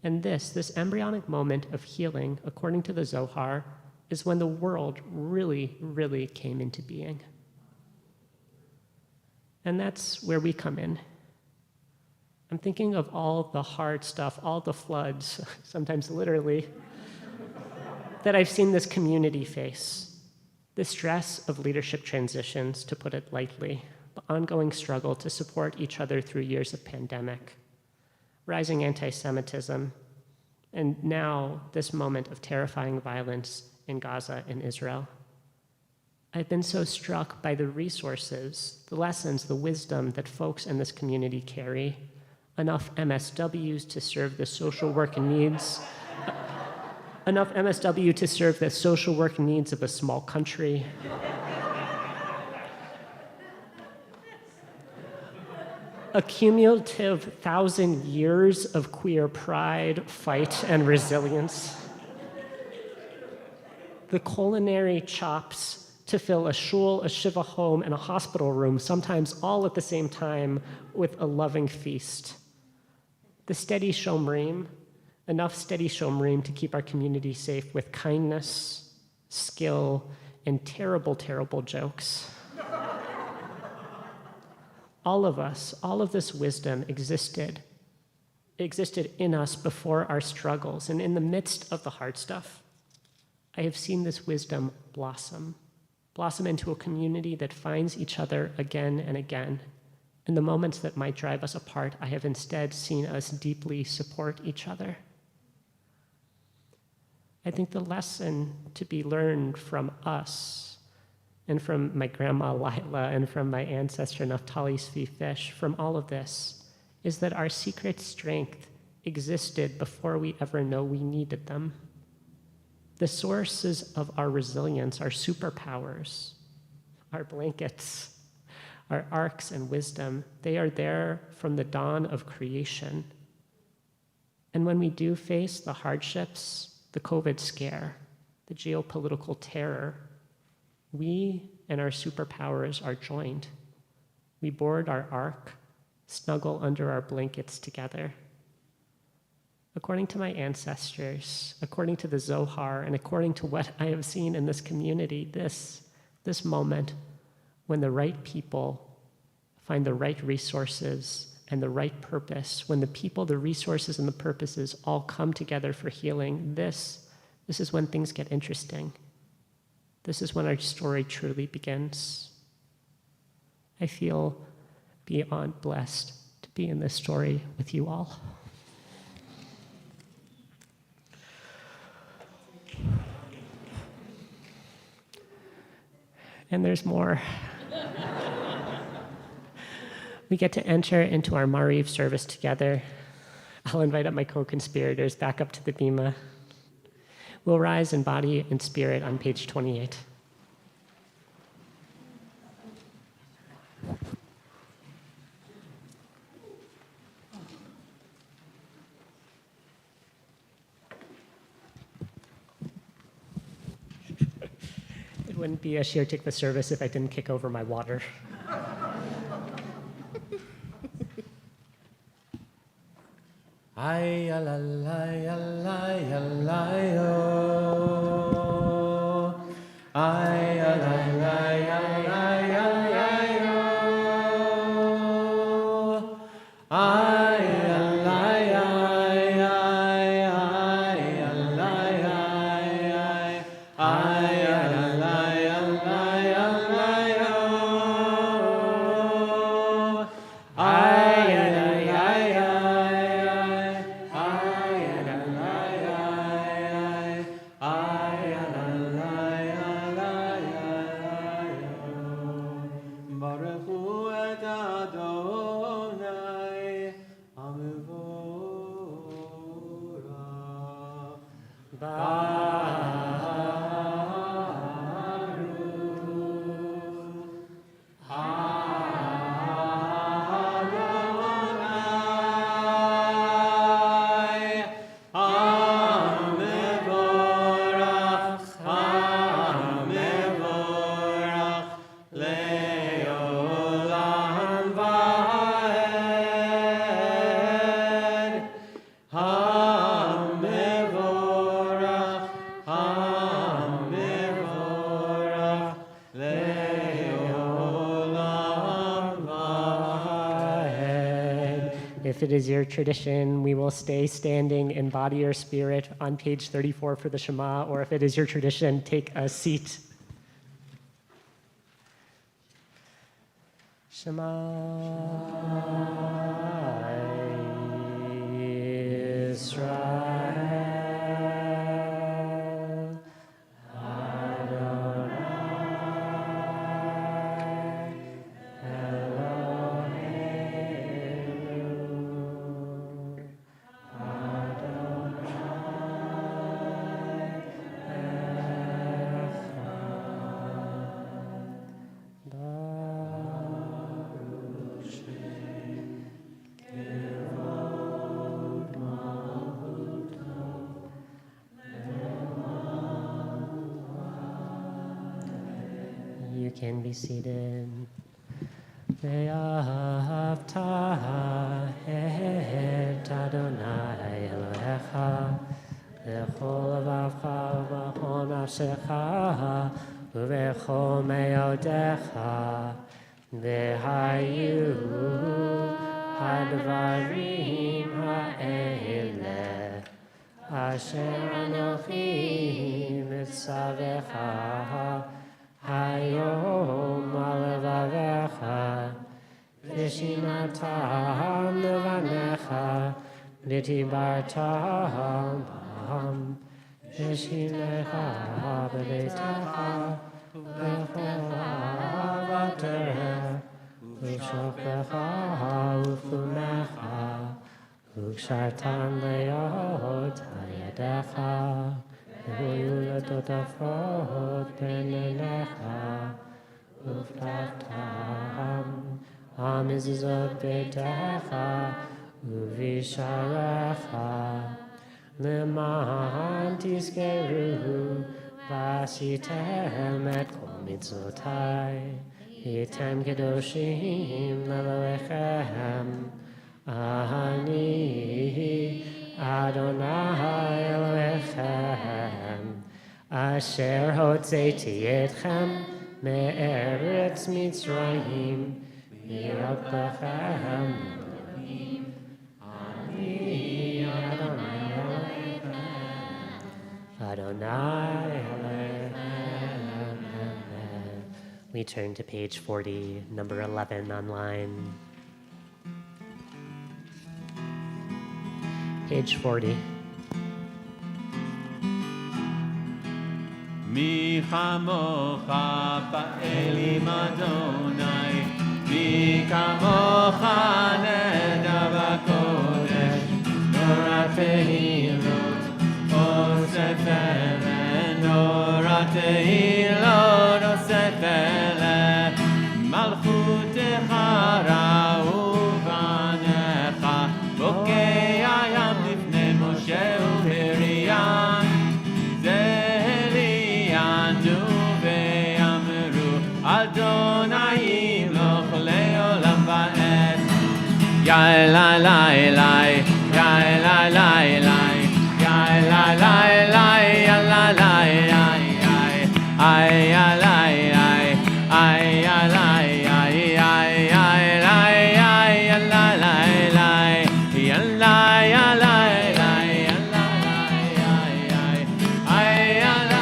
And this embryonic moment of healing, according to the Zohar, is when the world really came into being. And that's where we come in. I'm thinking of all the hard stuff, all the floods, sometimes literally, that I've seen this community face. The stress of leadership transitions, to put it lightly, the ongoing struggle to support each other through years of pandemic, rising anti-Semitism, and now this moment of terrifying violence in Gaza and Israel. I've been so struck by the resources, the lessons, the wisdom that folks in this community carry. Enough MSWs to serve the social work needs, enough MSW to serve the social work needs of a small country. A cumulative 1,000 years of queer pride, fight, and resilience. The culinary chops to fill a shul, a shiva home, and a hospital room, sometimes all at the same time, with a loving feast. The steady shomrim, enough steady shomrim to keep our community safe with kindness, skill, and terrible jokes. All of us, all of this wisdom existed in us before our struggles, and in the midst of the hard stuff, I have seen this wisdom blossom into a community that finds each other again and again. In the moments that might drive us apart, I have instead seen us deeply support each other. I think the lesson to be learned from us, and from my grandma Lila, and from my ancestor Naphtali Tzvi Fish, from all of this, is that our secret strength existed before we ever know we needed them. The sources of our resilience, our superpowers, our blankets, our arcs and wisdom, they are there from the dawn of creation. And when we do face the hardships, the COVID scare, the geopolitical terror, We and our superpowers are joined. We board our ark, snuggle under our blankets together. According to my ancestors, according to the Zohar, and according to what I have seen in this community, this moment when the right people find the right resources and the right purpose, when the people, the resources, and the purposes all come together for healing, this is when things get interesting. This is when our story truly begins. I feel beyond blessed to be in this story with you all. And there's more. We get to enter into our Mariv service together. I'll invite up my co-conspirators back up to the bima. We'll rise in body and spirit on page 28. It wouldn't be a Shir Tikva service if I didn't kick over my water. Ay alalay alay alayo. Ay alalay alay alayo. Ay alay ay ay ay alay ay ay ay alalay alay alayo. Ay alay ay If it is your tradition, we will stay standing in body or spirit on page 34 for the Shema, or if it is your tradition, take a seat. Shema Israel, Adonai Eloheinu, You can be seated. Ve'ahavta et Adonai Elohecha v'chol levavcha v'chol nafshecha v'chol me'odecha v'hayu hadvarim ha'eleh asher anochi mitzavecha Hayom alevavecha, v'shinatam levanecha, v'tibartam bam, v'shinecha b'beitecha, v'checha v'tereh, v'shofecha v'fumecha, v'kshartan le'ot hayadecha, V'yulatotafot b'nelecha u'ftachtam ha'mizuzot b'techa u'visharecha l'man tizkeru ועשיתם את כל מצוותיי, הייתם קדושים לאלוהיכם. אני אדוני אלוהיכם, אשר הוצאתי אתכם מארץ מצרים, בירדתכם אלוהים. אני אדוני אלוהיכם, Adonai Elohim. We turn to page 40, number 11 online. Page 40. מי כמוך באלים אדוני, מי כמוך נדע בקודש, נורא תהילות, אוסף אלה, נורא תהילות, אוסף אלה, מלכותך ראו בניך, בוקע ים לפני משה ומרים, Adonai yimloch le'olam va'ed. Yai lai lai lai, yai lai lai lai, yai lai lai lai, yai lai lai lai, ay yai lai lai, ay yai lai ay ay ay lai ay yai lai lai lai, yai lai yai lai lai, yai lai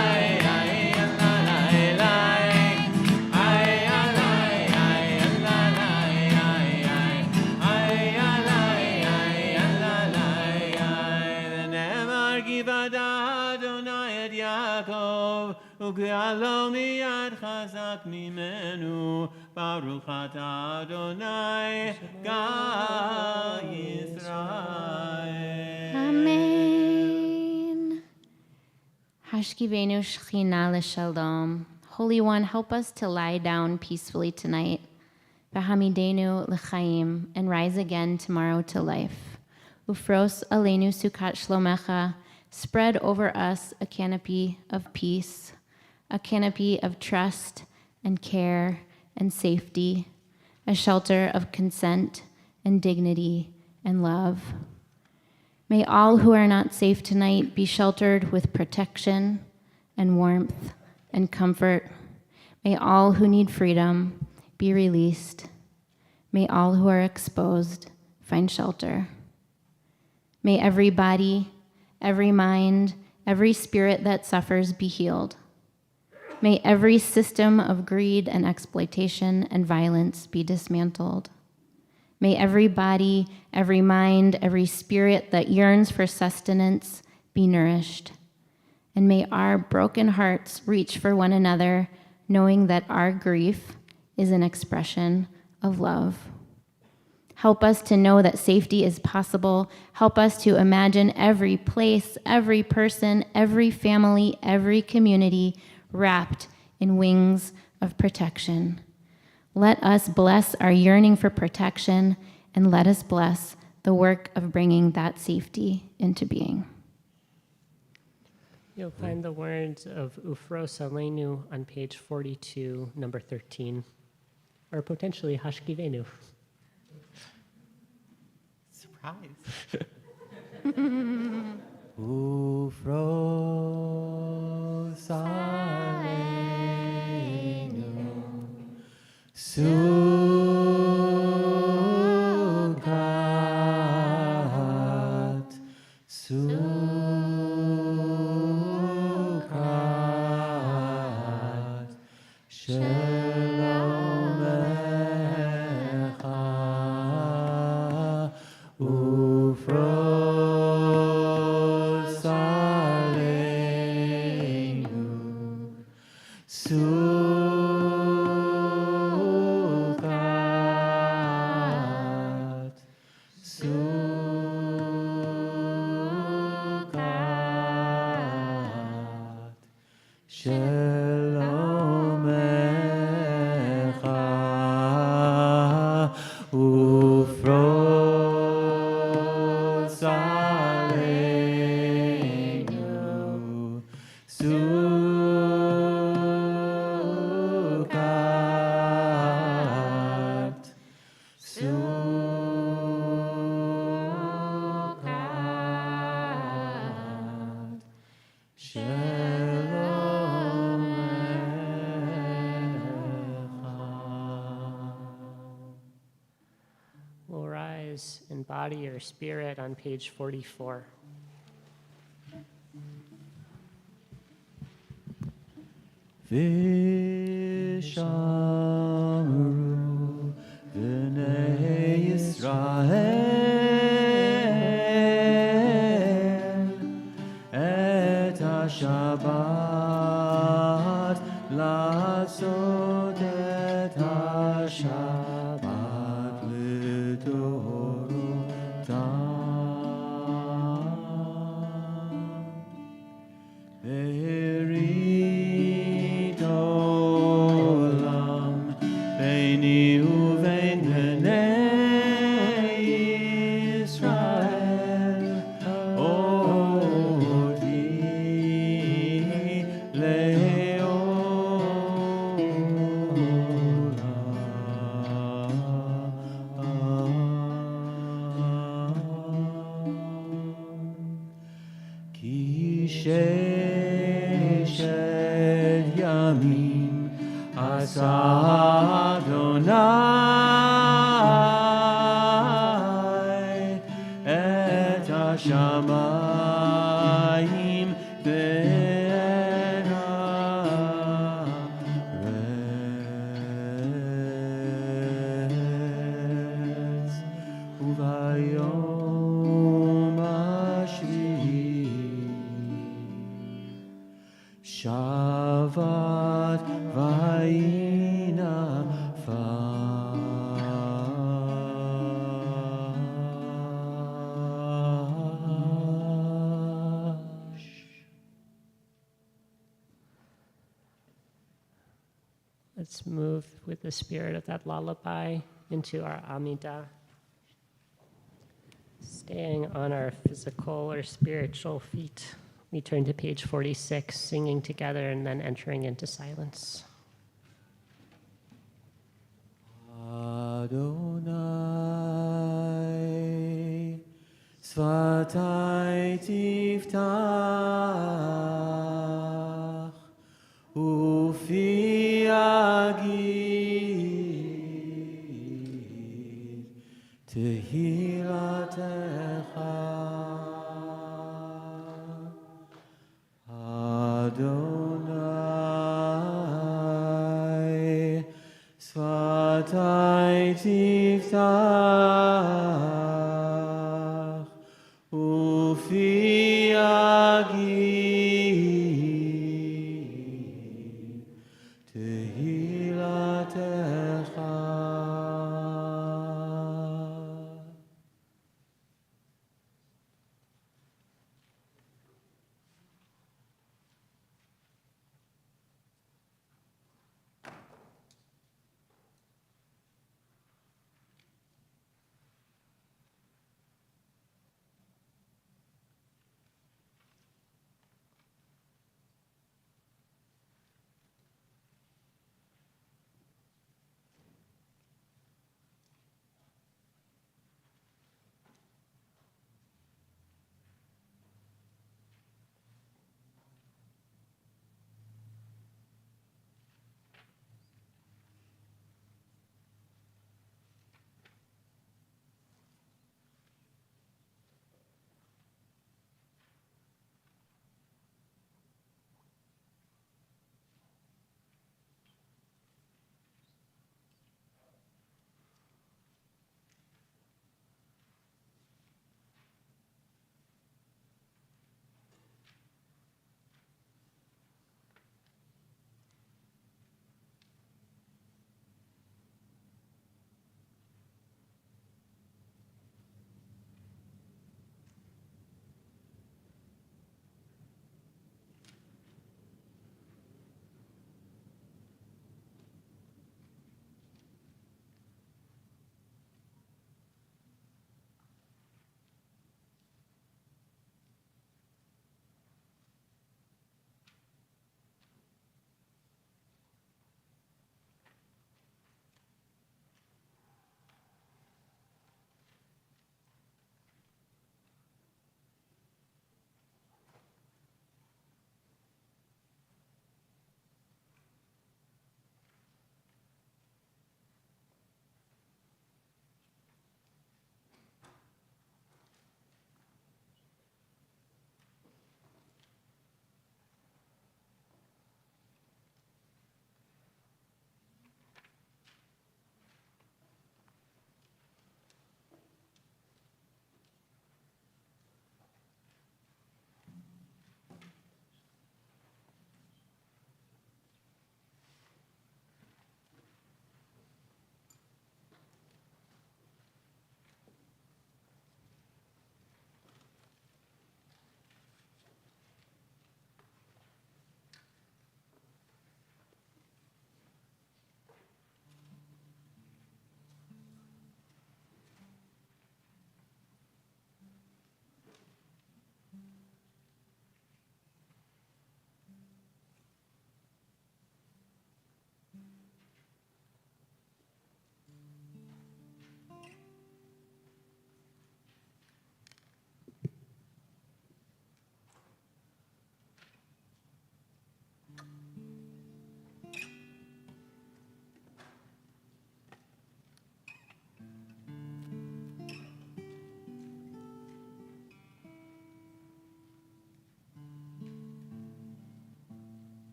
lai ay ay ay yai lai ay yai lai lai. וגאלו מיד חזק ממנו, ברוך אתה אדוני גא ישראל. Amen. Hashkivenu Shechina L'Shalom. Holy One, help us to lie down peacefully tonight. V'hamidenu l'chaim, and rise again tomorrow to life. Ufros aleinu sukat shlomecha, spread over us a canopy of peace, a canopy of trust and care and safety, a shelter of consent and dignity and love. May all who are not safe tonight be sheltered with protection and warmth and comfort. May all who need freedom be released. May all who are exposed find shelter. May every body, every mind, every spirit that suffers be healed. May every system of greed and exploitation and violence be dismantled. May every body, every mind, every spirit that yearns for sustenance be nourished. And may our broken hearts reach for one another, knowing that our grief is an expression of love. Help us to know that safety is possible. Help us to imagine every place, every person, every family, every community wrapped in wings of protection. Let us bless our yearning for protection, and let us bless the work of bringing that safety into being. You'll find the words of Ufros Aleinu on page 42, number 13, or potentially Hashkivenu. Surprise. Ufros aleinu sukat shalom lecha ufros aleinu sukat shalom lecha ufros aleinu sukat body or spirit on page 44. Vishamru B'nei Yisrael Et HaShabbat Lasot et HaShabbat L'Dorotam Berit Olam Beini uvein Bnei Yisrael Oti Leolam Ki sheshet yamim asa Adonai et hashamayim ve'et haaretz Uvayom hashvi'i Shavat vayina fash. Let's move with the spirit of that lullaby into our Amidah. Staying on our physical or spiritual feet, we turn to page 46, singing together and then entering into silence. Adonai Svatai tiftach Ufi agid Tehilatecha Adonai Svatai tiftach Ufi agid Tehilatecha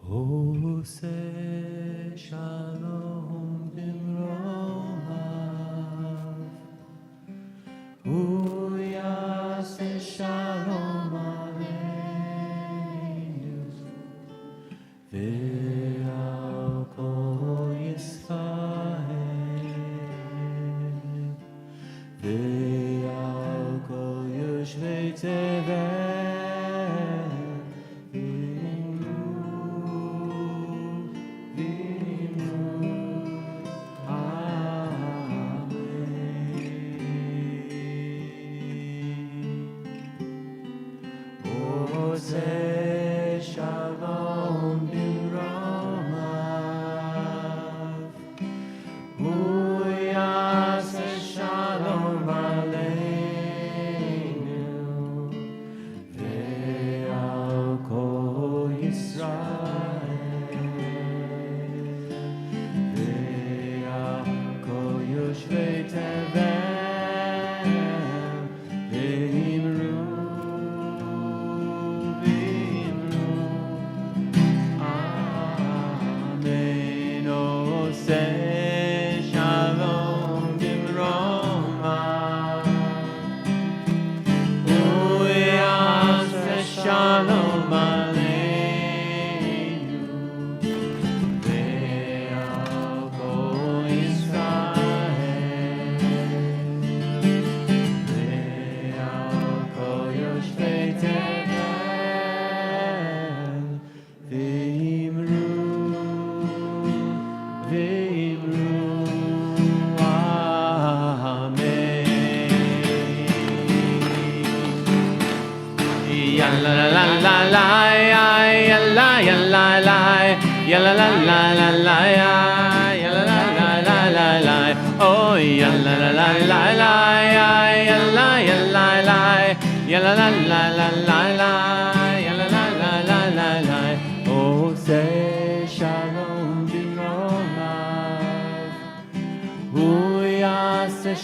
עושה שלום במרומיו, הוא יעשה שלום עלינו ועל כל ישראל ועל כל יושבי תבל.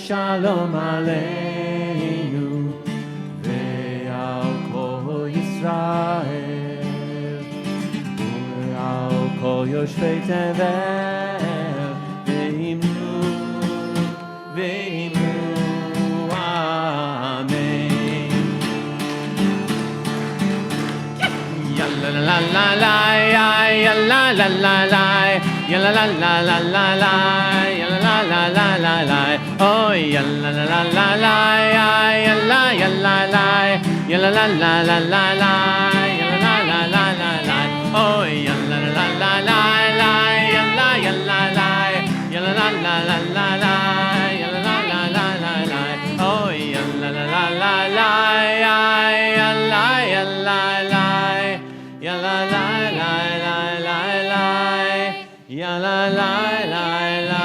Shalom Aleinu ve'al kol Yisrael ve'al kol yoshvei tevel ve'imnu amen. Yalla la la la yalla la la la yalla la la la la yalla la la la la. Oh, yalla la la la la, yalla yalla la, yalla la la la la la, yalla la la la la la. Oh, yalla la la la la, yalla yalla la, yalla la la la la la, yalla la la la la la. Oh, yalla la la la la, yalla yalla la, yalla la la la la la, yalla la la la.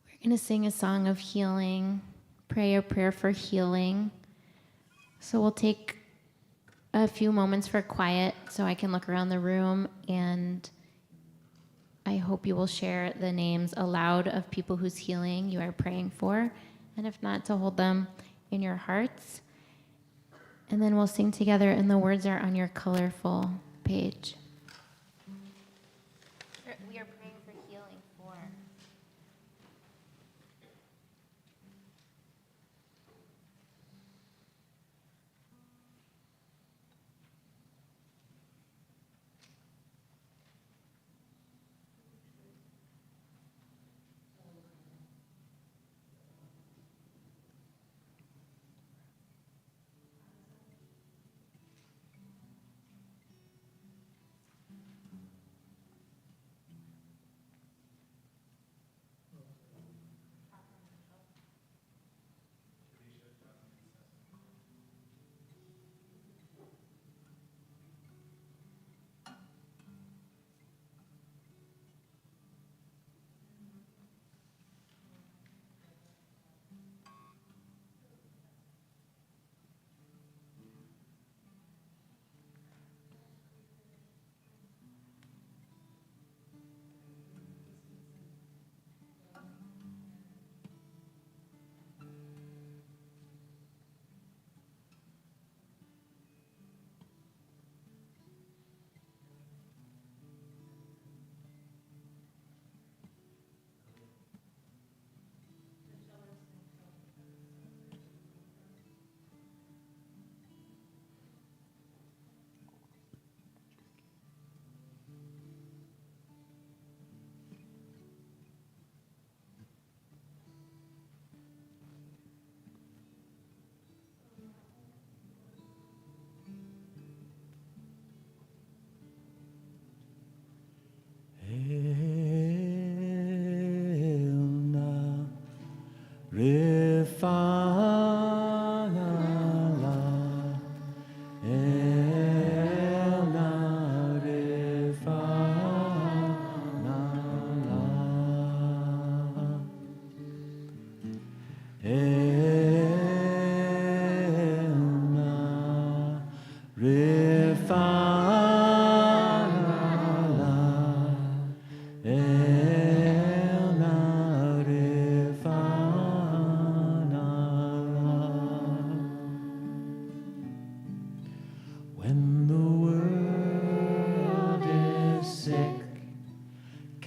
We're going to sing a song of healing, pray a prayer for healing. So we'll take a few moments for quiet so I can look around the room, and I hope you will share the names aloud of people whose healing you are praying for, and if not, to hold them in your hearts. And then we'll sing together, and the words are on your colorful page. We are praying for healing for...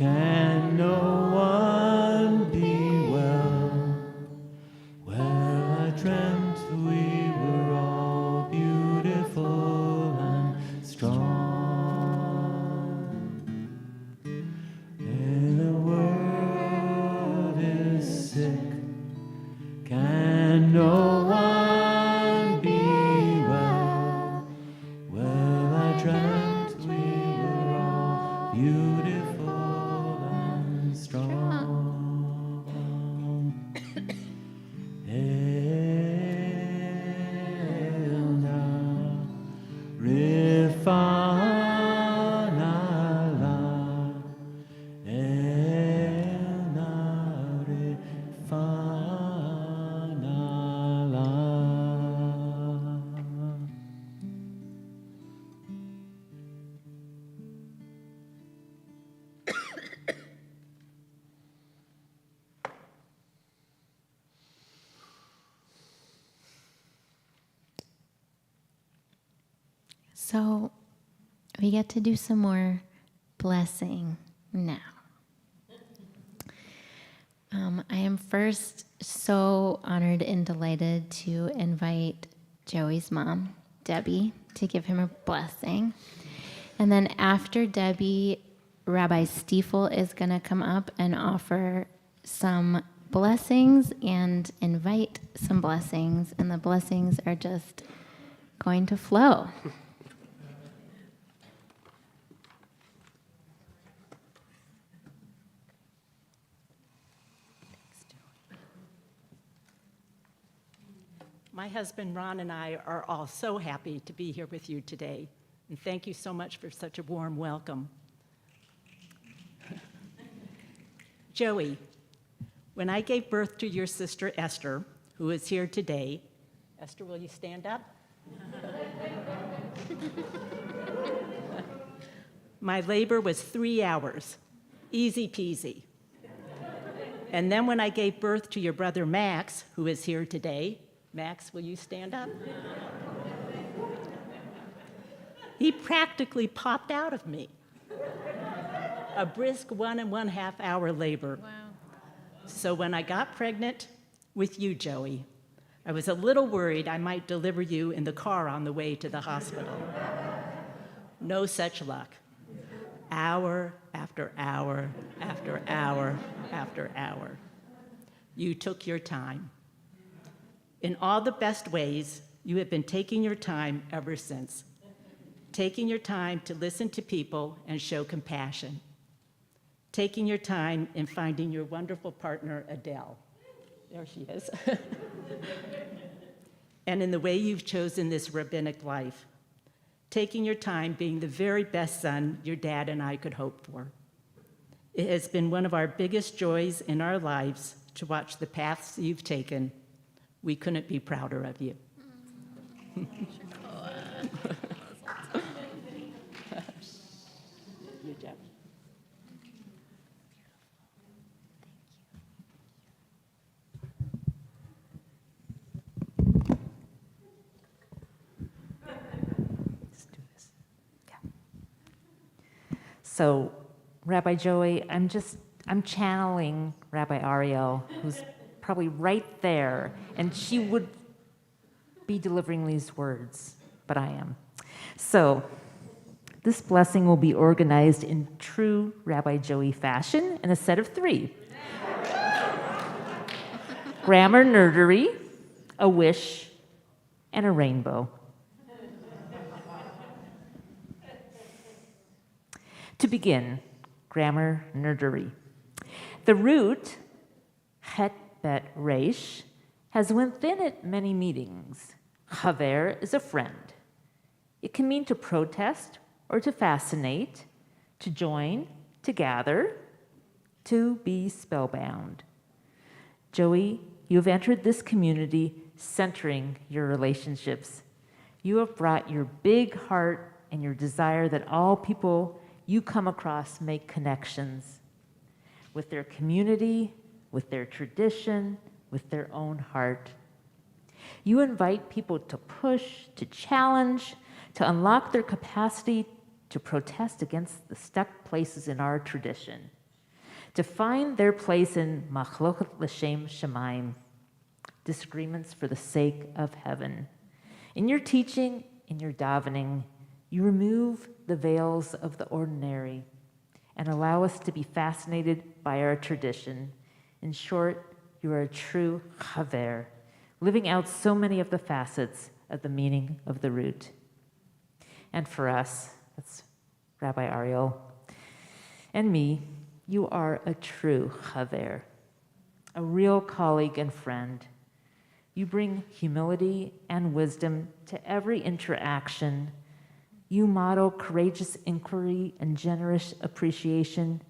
Can no one be well? Well, I dreamt we were all beautiful and strong. And the world is sick. Can no one be well? Well, I dreamt we were all beautiful and strong. Elna rifanala, elna rifanala. So we get to do some more blessing now. I am first so honored and delighted to invite Joey's mom, Debbie, to give him a blessing. And then after Debbie, Rabbi Stiefel is going to come up and offer some blessings and invite some blessings. And the blessings are just going to flow. My husband Ron and I are all so happy to be here with you today, and thank you so much for such a warm welcome. Joey, when I gave birth to your sister Esther, who is here today, Esther, will you stand up? My labor was 3 hours, easy peasy. And then when I gave birth to your brother Max, who is here today, Max, will you stand up? He practically popped out of me. A brisk 1.5 hour labor. Wow. So when I got pregnant with you, Joey, I was a little worried I might deliver you in the car on the way to the hospital. No such luck. Hour after hour after hour after hour. You took your time. In all the best ways, you have been taking your time ever since. Taking your time to listen to people and show compassion. Taking your time in finding your wonderful partner, Adele. There she is. And in the way you've chosen this rabbinic life. Taking your time being the very best son your dad and I could hope for. It has been one of our biggest joys in our lives to watch the paths you've taken. We couldn't be prouder of you. Good job. Let's do this. Yeah. So, Rabbi Joey, I'm channeling Rabbi Ariel, who's probably right there, and she would be delivering these words, but I am. So, this blessing will be organized in true Rabbi Joey fashion in a set of 3. Grammar nerdery, a wish, and a rainbow. To begin, grammar nerdery. The root, het bet reish, has within it many meanings. Chaver is a friend. It can mean to protest or to fascinate, to join, to gather, to be spellbound. Joey, you have entered this community centering your relationships. You have brought your big heart and your desire that all people you come across make connections with their community, with their tradition, with their own heart. You invite people to push, to challenge, to unlock their capacity to protest against the stuck places in our tradition. to find their place in machloket l'shem shemaim, disagreements for the sake of heaven. In your teaching, in your davening, you remove the veils of the ordinary and allow us to be fascinated by our tradition. In short, you are a true chaver, living out so many of the facets of the meaning of the root. And for us, that's Rabbi Ariel, and me, you are a true chaver, a real colleague and friend. You bring humility and wisdom to every interaction. You model courageous inquiry and generous appreciation.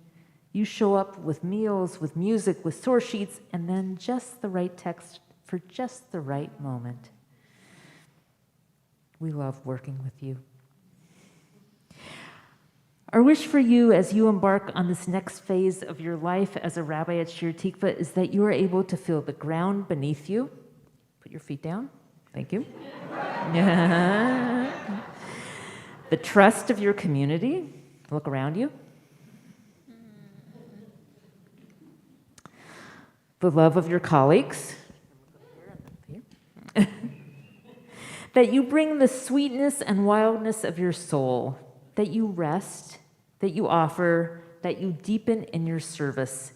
You show up with meals, with music, with source sheets, and then just the right text for just the right moment. We love working with you. Our wish for you as you embark on this next phase of your life as a rabbi at Shir Tikva is that you are able to feel the ground beneath you. Put your feet down. Thank you. The trust of your community. Look around you. The love of your colleagues. That you bring the sweetness and wildness of your soul. That you rest, that you offer, that you deepen in your service.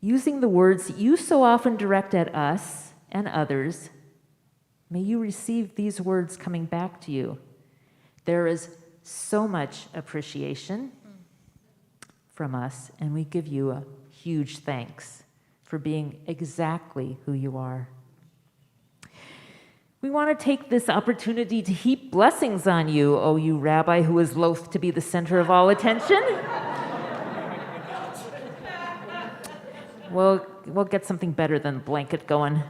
Using the words you so often direct at us and others, may you receive these words coming back to you. There is so much appreciation from us, and we give you a huge thanks for being exactly who you are. We want to take this opportunity to heap blessings on you, O you rabbi who is loath to be the center of all attention. We'll get something better than a blanket going.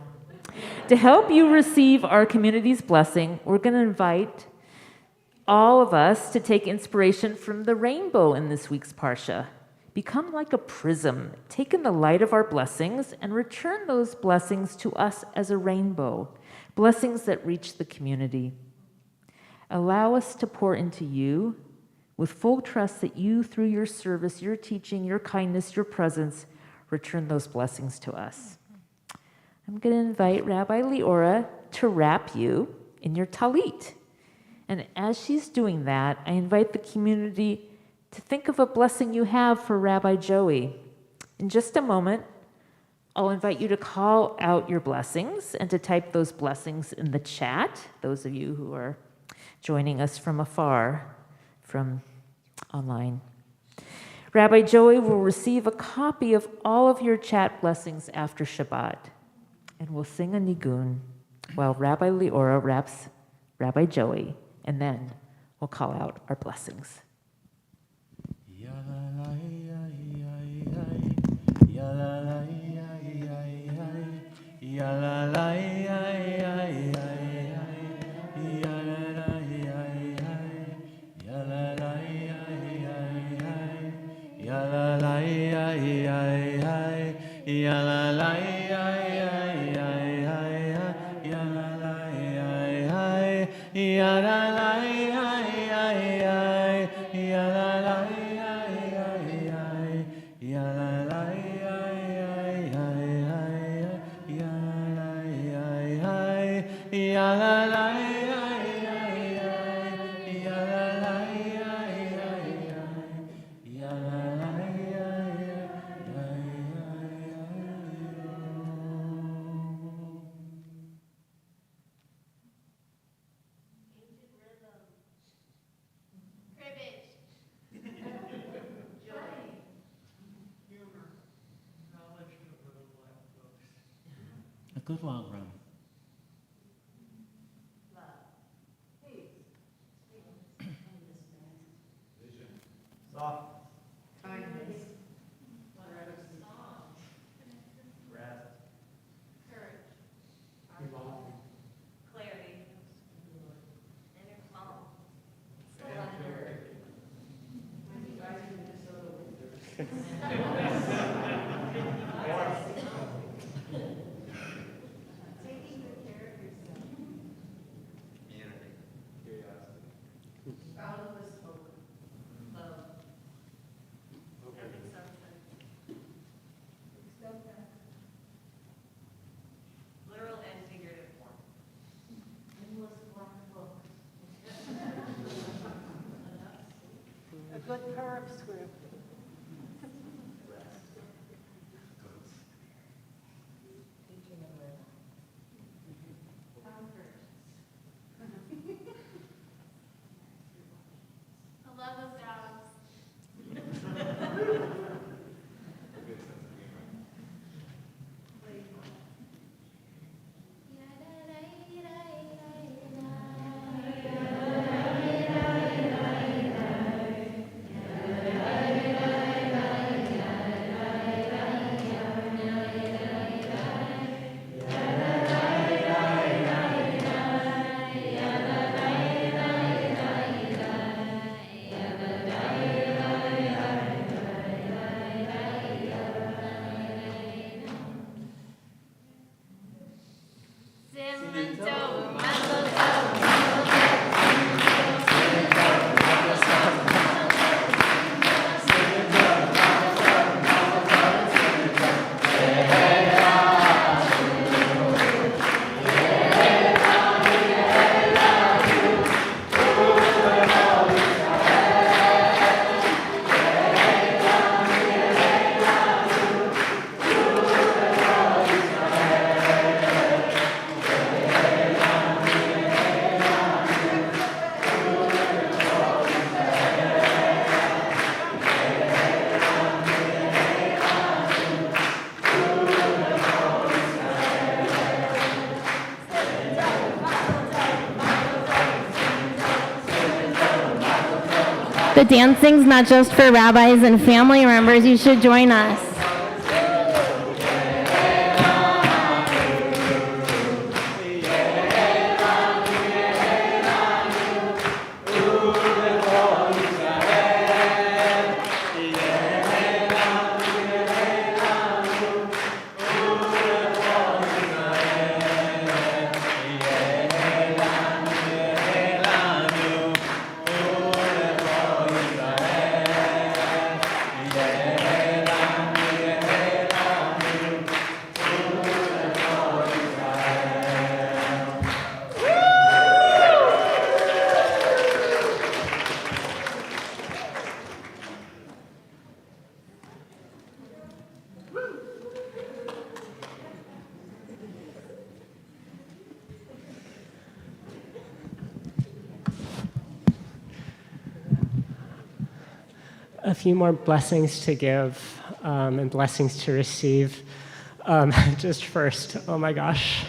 To help you receive our community's blessing, we're going to invite all of us to take inspiration from the rainbow in this week's Parsha. Become like a prism, take in the light of our blessings and return those blessings to us as a rainbow. Blessings that reach the community. Allow us to pour into you with full trust that you, through your service, your teaching, your kindness, your presence, return those blessings to us. I'm going to invite Rabbi Leora to wrap you in your talit. And as she's doing that, I invite the community to think of a blessing you have for Rabbi Joey. In just a moment, I'll invite you to call out your blessings and to type those blessings in the chat, those of you who are joining us from afar, from online. Rabbi Joey will receive a copy of all of your chat blessings after Shabbat, and we'll sing a nigun while Rabbi Leora wraps Rabbi Joey, and then we'll call out our blessings. A good long run. corkscrew. I love those dogs. The dancing's not just for rabbis and family members. You should join us. A few more blessings to give and blessings to receive. Just first, oh my gosh.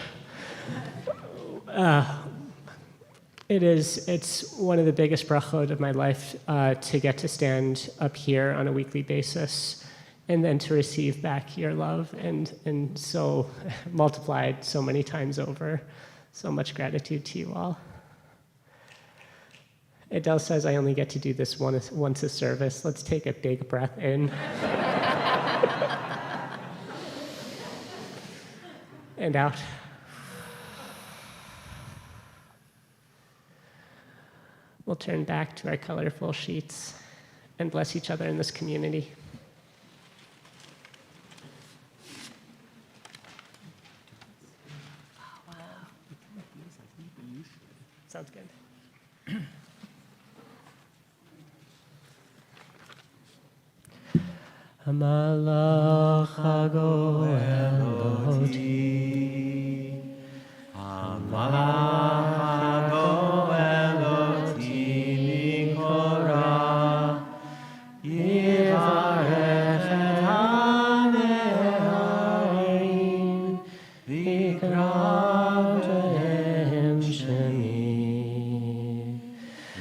It's one of the biggest brachot of my life to get to stand up here on a weekly basis and then to receive back your love and so multiplied so many times over. So much gratitude to you all. Adele says I only get to do this once a service. Let's take a big breath in. And out. We'll turn back to our colorful sheets and bless each other in this community. Oh, wow. Sounds good. Hamalach hagoel oti, Hamalach hagoel oti mikora, yivarech et haneharim, v'yikra behem shemi.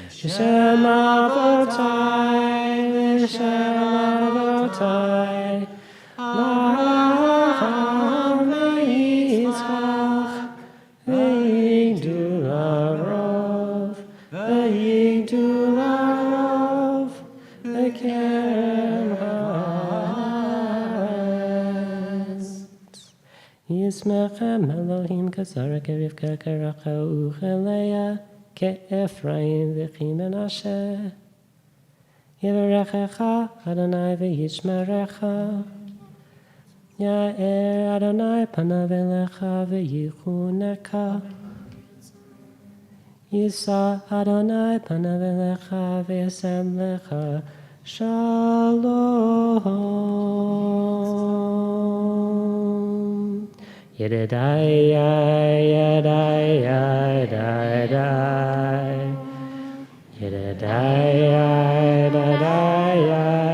Shem avotai, v'shem avotai, Avraham v'Yitzchak, v'yigdu la'rov, v'yigdu la'rov, v'kerem ha'aretz. Yismechem Elohim k'Sara k'Rivka k'Rachel u'Leah, כ"אפרים וכי מנשה. יברכך אדוני וישמרך. יאר אדוני פניו אליך ויחונך. יישא אדוני פניו אליך וישם לך Shalom. Yididai, yadai, yadai. Yididai, yadai, yadai.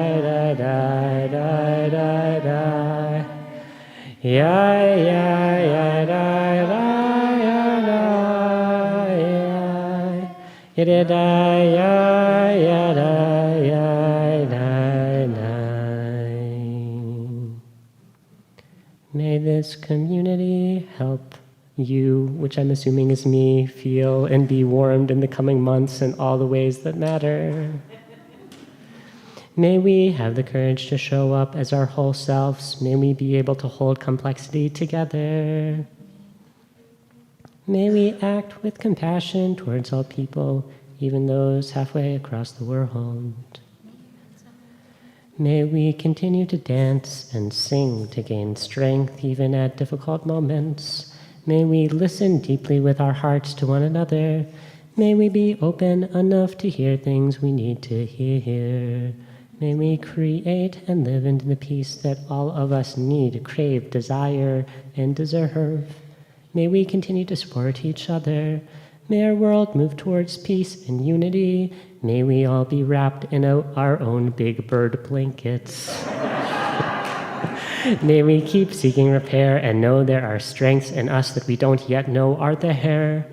May this community help you, which I'm assuming is me, feel and be warmed in the coming months in all the ways that matter. May we have the courage to show up as our whole selves. May we be able to hold complexity together. May we act with compassion towards all people, even those halfway across the world. May we continue to dance and sing to gain strength even at difficult moments. May we listen deeply with our hearts to one another. May we be open enough to hear things we need to hear. May we create and live into the peace that all of us need, crave, desire, and deserve. May we continue to support each other. May our world move towards peace and unity. May we all be wrapped in our own big bird blankets. May we keep seeking repair and know there are strengths in us that we don't yet know are there.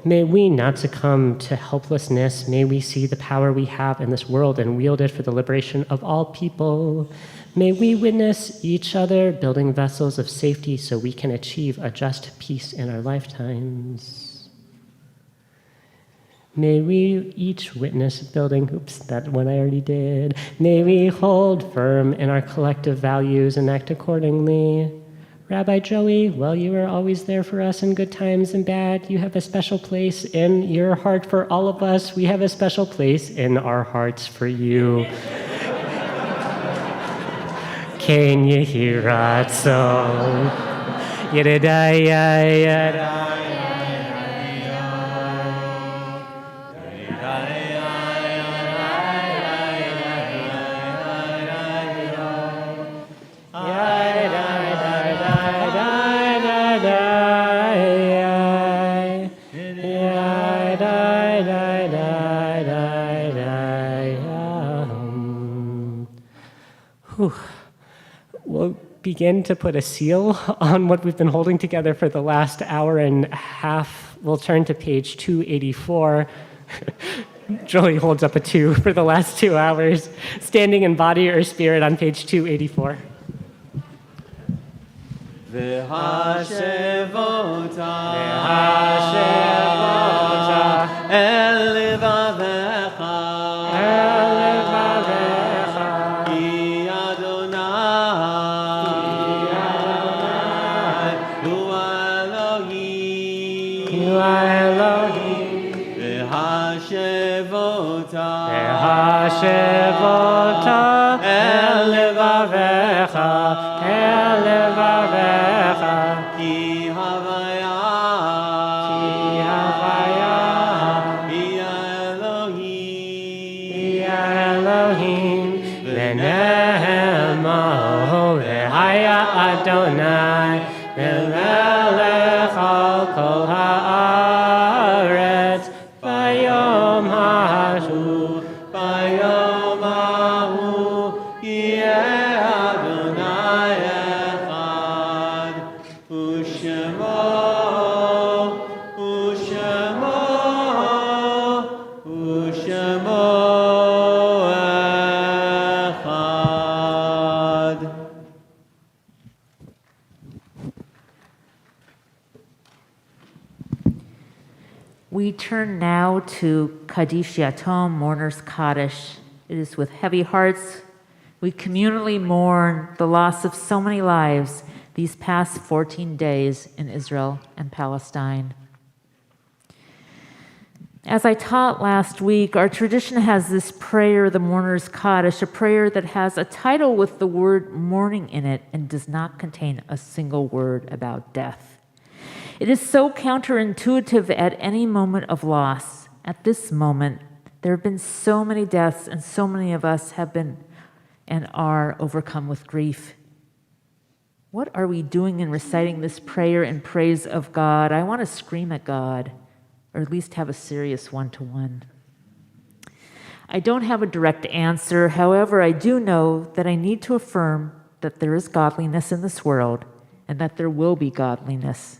May we not succumb to helplessness. May we see the power we have in this world and wield it for the liberation of all people. May we witness each other building vessels of safety so we can achieve a just peace in our lifetimes. May we each witness building, oops, that one I already did. May we hold firm in our collective values and act accordingly. Rabbi Joey, well, you are always there for us in good times and bad. You have a special place in your heart for all of us. We have a special place in our hearts for you. Can you hear us? So, yadda, yadda. We'll begin to put a seal on what we've been holding together for the last hour and a half. We'll turn to page 284. Joey holds up a 2 for the last 2 hours, standing in body or spirit on page 284. Shevota el levavecha ki havaya ya Elohim v'nehemahu v'haya Adonai v'melech al kol haaretz bayom ha'ashu bayom ha'hu yeh Adonai echad u'shemo echad. We turn now to Kaddish Yatom, Mourner's Kaddish. It is with heavy hearts we communally mourn the loss of so many lives these past 14 days in Israel and Palestine. As I taught last week, our tradition has this prayer, the Mourner's Kaddish, a prayer that has a title with the word mourning in it and does not contain a single word about death. It is so counterintuitive at any moment of loss. At this moment, There have been so many deaths, and so many of us have been and are overcome with grief. What are we doing in reciting this prayer in praise of God? I want to scream at God, or at least have a serious one-to-one. I don't have a direct answer. However, I do know that I need to affirm that there is godliness in this world and that there will be godliness.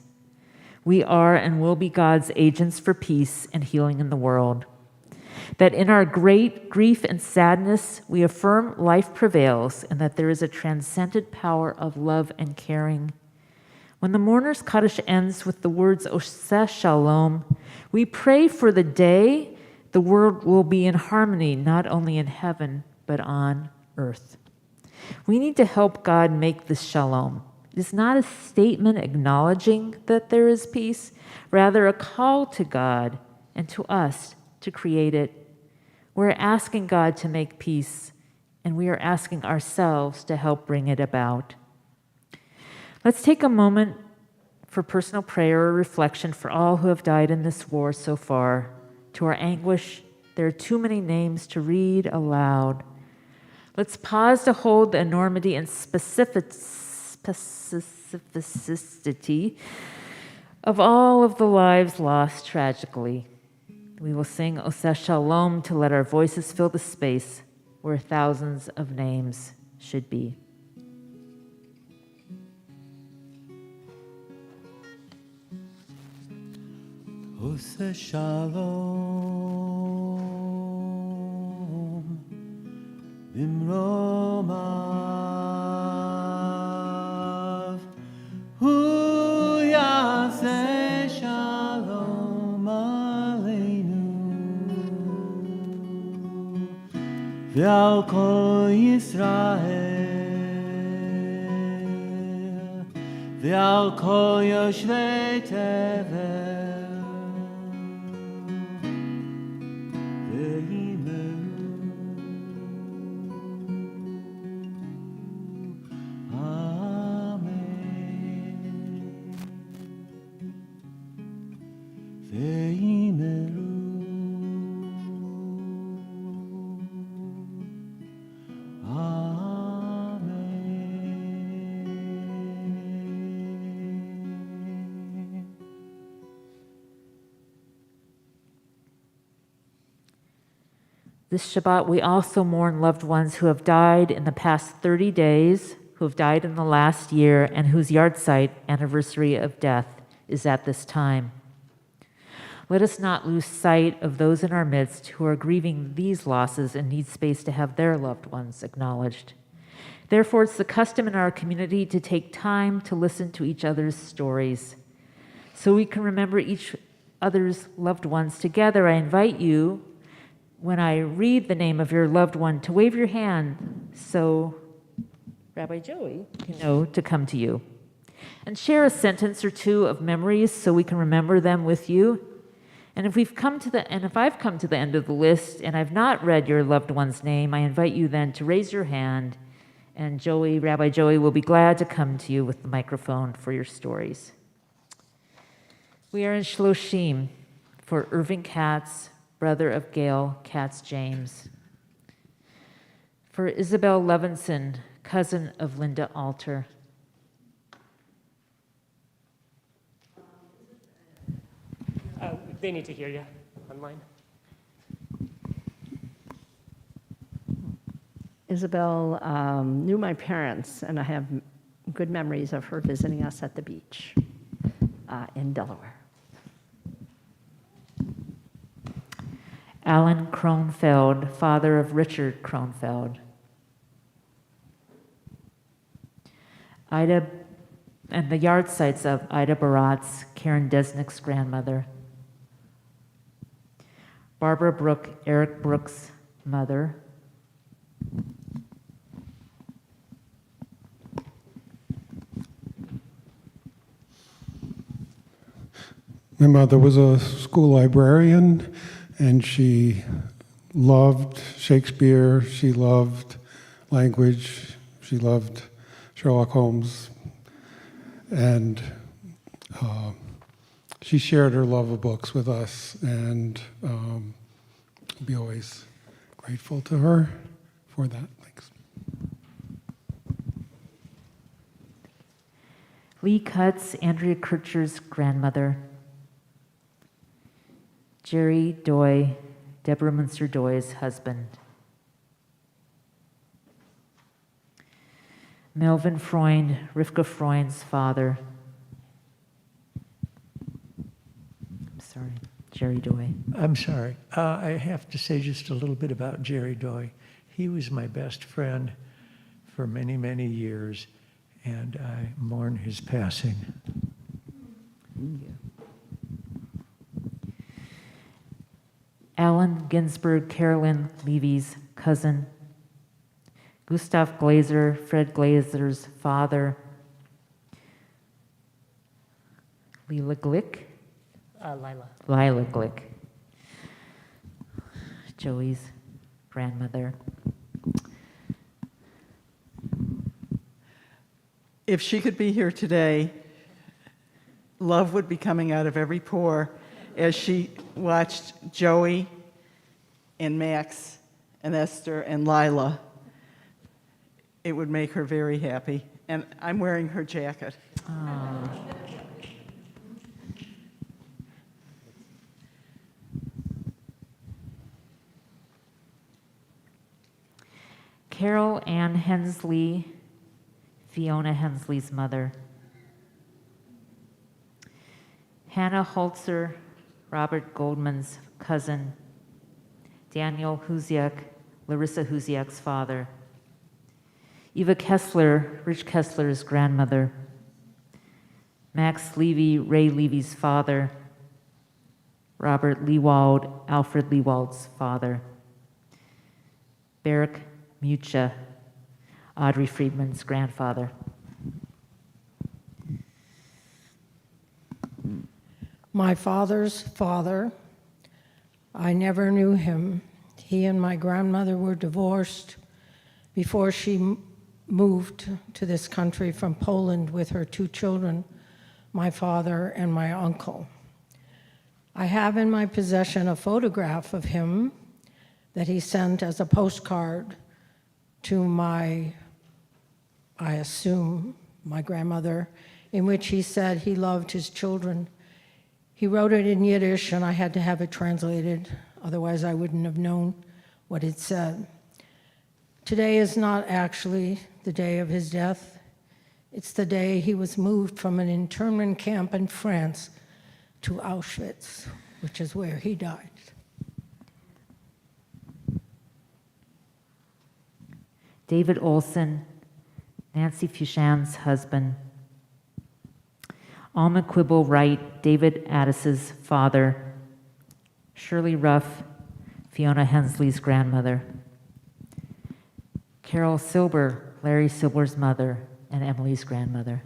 We are and will be God's agents for peace and healing in the world. That in our great grief and sadness, we affirm life prevails and that there is a transcendent power of love and caring. When the mourner's Kaddish ends with the words Shabbat Shalom, we pray for the day the world will be in harmony, not only in heaven, but on earth. We need to help God make this shalom. It is not a statement acknowledging that there is peace, rather a call to God and to us to create it. We're asking God to make peace, and we are asking ourselves to help bring it about. Let's take a moment for personal prayer or reflection for all who have died in this war so far. To our anguish, there are too many names to read aloud. Let's pause to hold the enormity and specificity of all of the lives lost tragically. We will sing Oseh Shalom to let our voices fill the space where thousands of names should be. Oseh Shalom Bimromav Hu Yaseh Shalom Aleinu V'al Kol Yisrael V'al Kol Yoshvei Tevel This Shabbat, we also mourn loved ones who have died in the past 30 days, who have died in the last year, and whose yahrzeit anniversary of death is at this time. Let us not lose sight of those in our midst who are grieving these losses and need space to have their loved ones acknowledged. Therefore, it's the custom in our community to take time to listen to each other's stories. So we can remember each other's loved ones together, I invite you, when I read the name of your loved one, to wave your hand so Rabbi Joey can know to come to you. And share a sentence or two of memories so we can remember them with you. And if I've come to the end of the list and I've not read your loved one's name, I invite you then to raise your hand, and Rabbi Joey will be glad to come to you with the microphone for your stories. We are in Shloshim for Irving Katz, brother of Gail Katz-James. For Isabel Levinson, cousin of Linda Alter. They need to hear you online. Isabel knew my parents, and I have good memories of her visiting us at the beach in Delaware. Alan Kronfeld, father of Richard Kronfeld. Ida, and the yahrzeits of Ida Baratz, Karen Desnick's grandmother. Barbara Brooke, Eric Brooks' mother. My mother was a school librarian, and she loved Shakespeare, she loved language, she loved Sherlock Holmes, and she shared her love of books with us, and be always grateful to her for that. Thanks. Lee Cutts, Andrea Kircher's grandmother. Jerry Doy, Deborah Munster Doy's husband. Melvin Freund, Rivka Freund's father. I'm sorry, Jerry Doy. I'm sorry. I have to say just a little bit about Jerry Doy. He was my best friend for many, many years, and I mourn his passing. Allen Ginsberg, Carolyn Levy's cousin. Gustav Glazer, Fred Glazer's father. Lila Glick. Lila Glick. Joey's grandmother. If she could be here today, love would be coming out of every pore as she watched Joey and Max and Esther and Lila. It would make her very happy. And I'm wearing her jacket. Oh. Carol Ann Hensley, Fiona Hensley's mother. Hannah Holzer, Robert Goldman's cousin. Daniel Huziak, Larissa Huziak's father. Eva Kessler, Rich Kessler's grandmother. Max Levy, Ray Levy's father. Robert Lewald, Alfred Lewald's father. Barrick Mucha, Audrey Friedman's grandfather. My father's father, I never knew him. He and my grandmother were divorced before she moved to this country from Poland with her 2 children, my father and my uncle. I have in my possession a photograph of him that he sent as a postcard to my, I assume, my grandmother, in which he said he loved his children. He wrote it in Yiddish, and I had to have it translated, otherwise I wouldn't have known what it said. Today is not actually the day of his death. It's the day he was moved from an internment camp in France to Auschwitz, which is where he died. David Olson, Nancy Fushan's husband. Alma Quibble Wright, David Addis's father. Shirley Ruff, Fiona Hensley's grandmother. Carol Silber, Larry Silber's mother and Emily's grandmother.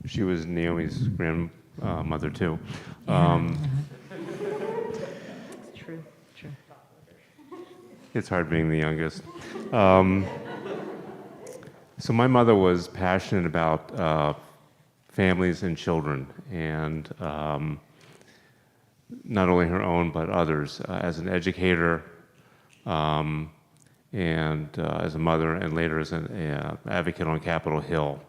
She was Naomi's grandmother too. True. It's hard being the youngest. So my mother was passionate about families and children, and not only her own but others. As an educator, and as a mother, and later as an advocate on Capitol Hill.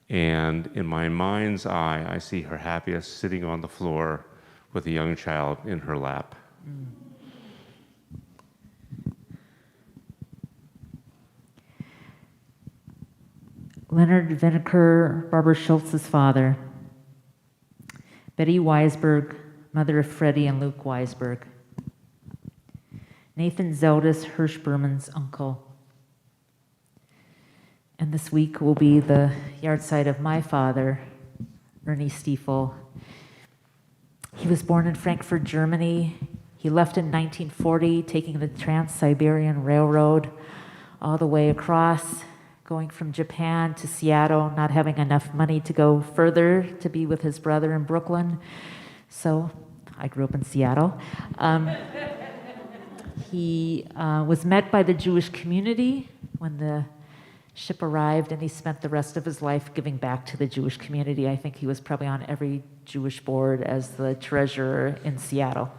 And in my mind's eye, I see her happiest sitting on the floor with a young child in her lap. Leonard Vineker, Barbara Schultz's father. Betty Weisberg, mother of Freddie and Luke Weisberg. Nathan Zeldis, Hirsch Berman's uncle. And this week will be the yahrzeit of my father, Ernie Stiefel. He was born in Frankfurt, Germany. He left in 1940, taking the Trans-Siberian Railroad all the way across, going from Japan to Seattle, not having enough money to go further to be with his brother in Brooklyn. So I grew up in Seattle. He was met by the Jewish community when the ship arrived, and he spent the rest of his life giving back to the Jewish community. I think he was probably on every Jewish board as the treasurer in Seattle.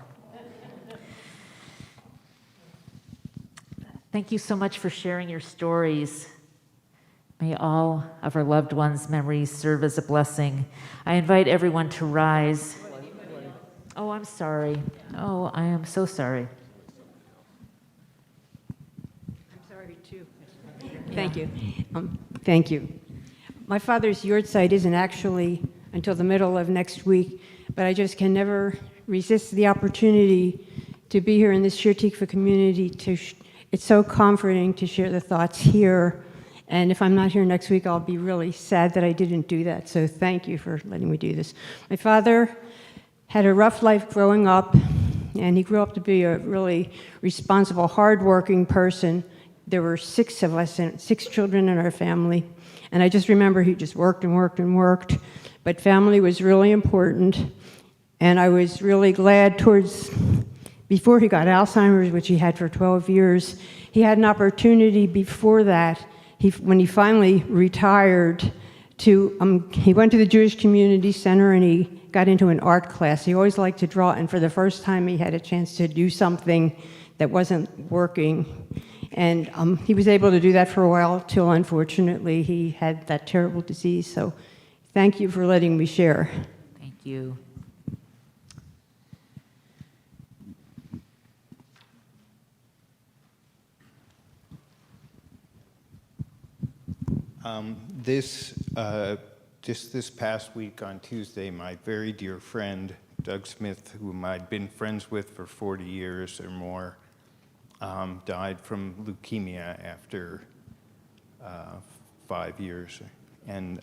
Thank you so much for sharing your stories. May all of our loved ones' memories serve as a blessing. I invite everyone to rise. Oh, I'm sorry. Oh, I am so sorry. I'm sorry, too. Thank you. Thank you. My father's yahrzeit isn't actually until the middle of next week, but I just can never resist the opportunity to be here in this Shir Tikva community. It's so comforting to share the thoughts here. And if I'm not here next week, I'll be really sad that I didn't do that. So thank you for letting me do this. My father had a rough life growing up, and he grew up to be a really responsible, hardworking person. There were 6 of us, and 6 children in our family. And I just remember he just worked and worked and worked. But family was really important. And I was really glad before he got Alzheimer's, which he had for 12 years, he had an opportunity before that, when he finally retired, he went to the Jewish Community Center and he got into an art class. He always liked to draw, and for the first time he had a chance to do something that wasn't working. And he was able to do that for a while, till unfortunately he had that terrible disease. So thank you for letting me share. Thank you. Just this past week on Tuesday, my very dear friend, Doug Smith, whom I'd been friends with for 40 years or more, died from leukemia after 5 years. And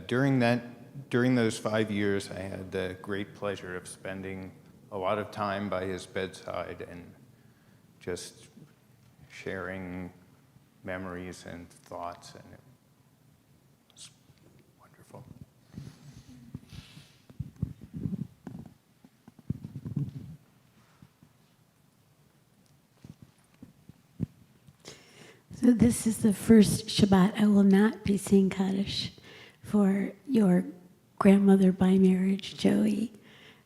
during those 5 years, I had the great pleasure of spending a lot of time by his bedside and just sharing memories and thoughts, and it was wonderful. So this is the first Shabbat I will not be saying Kaddish for your grandmother by marriage, Joey,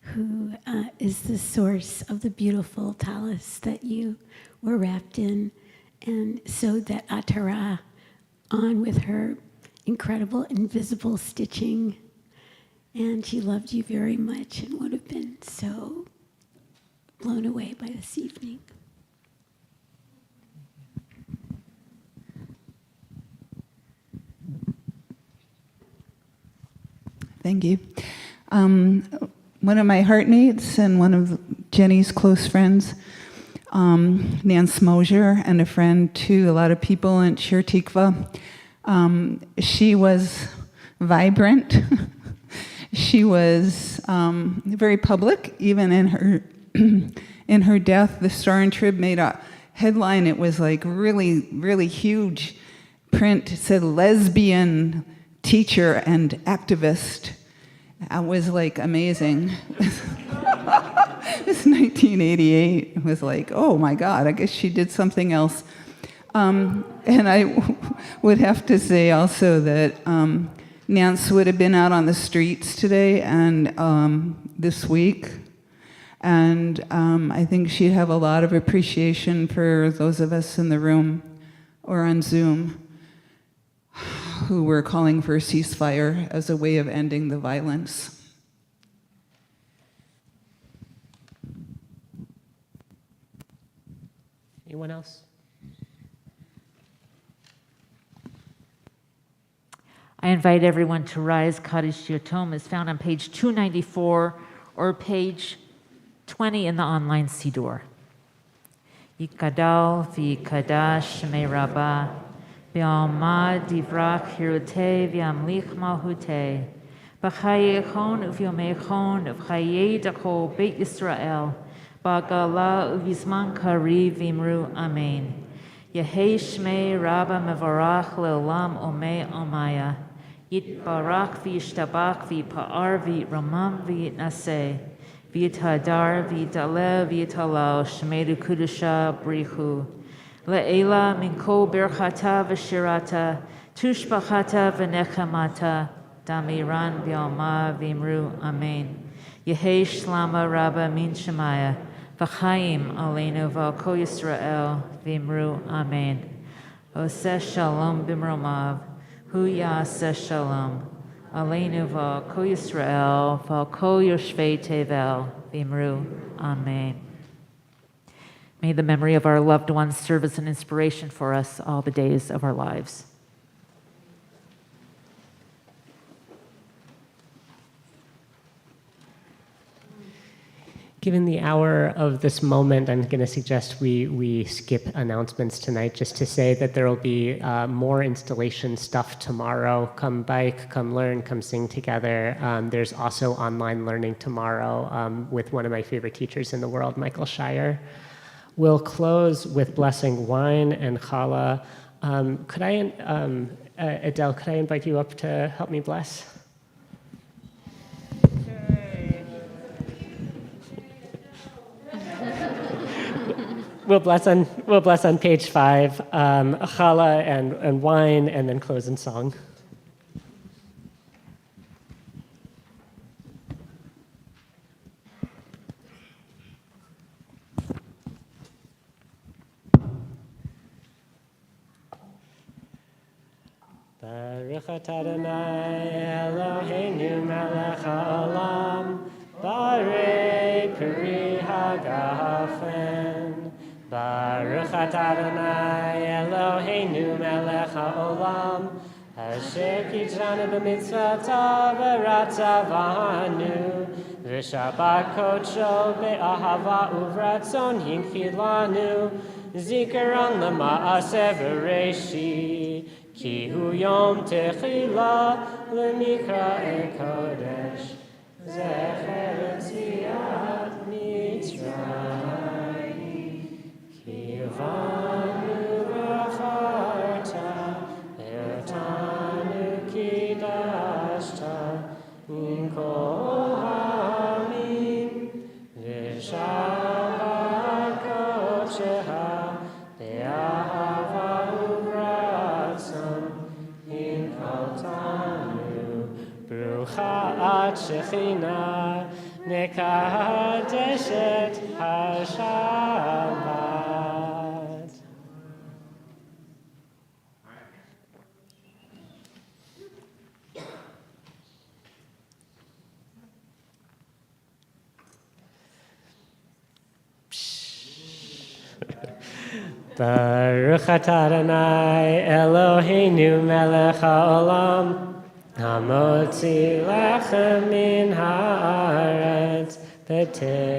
who is the source of the beautiful tallis that you were wrapped in, and sewed that atara on with her incredible invisible stitching. And she loved you very much and would have been so blown away by this evening. Thank you. One of my heartmates and one of Jenny's close friends, Nance Mosier, and a friend to a lot of people in Shir Tikva. She was vibrant. She was very public, even in her death. The Star and Trib made a headline. It was like really, really huge print. It said lesbian teacher and activist. It was like amazing. It's 1988. It was like, oh my God, I guess she did something else. And I would have to say also that Nance would have been out on the streets today and this week. And I think she'd have a lot of appreciation for those of us in the room or on Zoom who were calling for a ceasefire as a way of ending the violence. Anyone else? I invite everyone to rise. Kaddish Yotom is found on page 294 or page 20 in the online Siddur. Yikadal v'yikadash shemei Rabbah v'almad divrach hirutei v'yamlich malhutei b'chayechon uv'yomechon uv'chayei dachol Beit Yisrael b'agala uv'yizman kariv v'imru amen. Yehei shmei Rabbah mevarach le'olam omei omaya yitbarach v'yishtabach v'yipa'ar v'yitramam v'yitnaseh v'yitadar v'yitalev v'yitalal shmei kudusha brichu Le'ela min kol birchata v'shirata, tushbachata v'nechamata, damiran b'yoma v'imru amen. Yehei shlama rabba min shemaya, v'chaim aleinu v'al kol Yisrael v'imru amen. Oseh shalom b'mromav, hu yaseh shalom, aleinu v'al kol Yisrael v'al kol yoshvei tevel v'imru amen. May the memory of our loved ones serve as an inspiration for us all the days of our lives. Given the hour of this moment, I'm going to suggest we skip announcements tonight just to say that there will be more installation stuff tomorrow. Come bike, come learn, come sing together. There's also online learning tomorrow with one of my favorite teachers in the world, Michael Shire. We'll close with blessing wine and challah. Adele, could I invite you up to help me bless? We'll bless on page 5, challah and wine, and then close in song. Baruch atah Adonai Eloheinu melech haolam, barei peri hagafen. Baruch atah Adonai Eloheinu melech haolam, asher kitzranu b'mitzvotav v'ratzavanu, v'shabbat kodsho be'ahava uvratzon hinchilanu, zikaron lema'aseh v'reishi, ki hu yom techila lemikra kodesh, zecher tziat Mitzrayim, ki yavanu v'acharta, ve'otanu kidashta, min kol ha'amim, v'shabbat kodsheha, be'ahava uvratzon, Brucha at Shechina, Nekadeshet HaShabbat. Baruch atah Adonai Eloheinu melech haolam, hamotzi lechem min haaretz b'tehavon.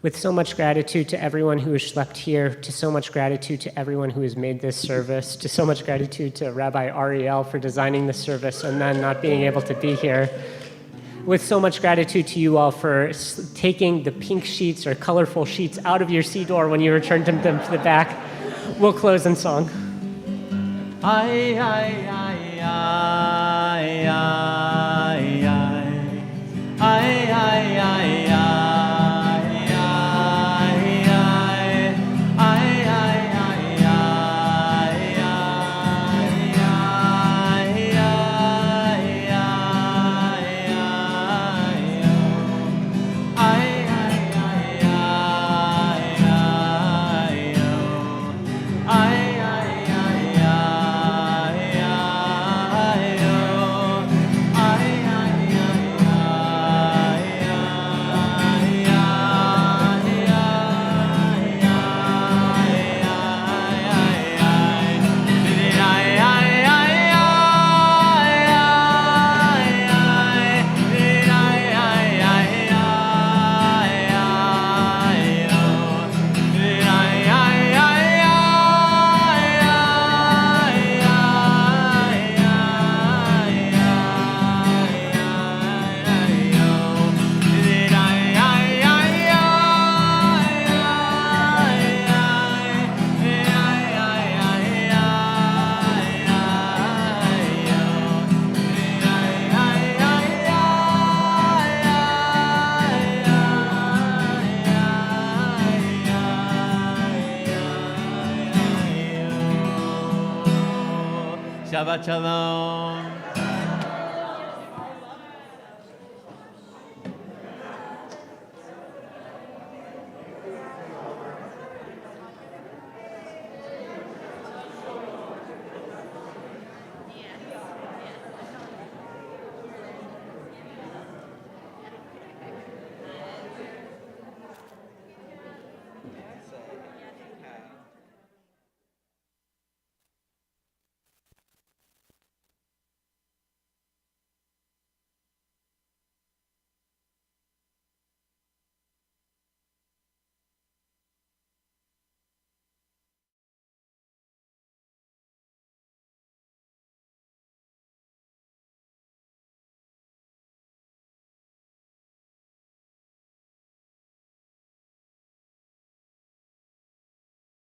With so much gratitude to everyone who has schlepped here, to so much gratitude to everyone who has made this service, to so much gratitude to Rabbi Ariel for designing this service and then not being able to be here. With so much gratitude to you all for taking the pink sheets or colorful sheets out of your siddur when you returned them to the back. We'll close in song. Ay, ay, ay, ay, ay, ay, ay, ay, ay, ay. I Shabbat Shalom.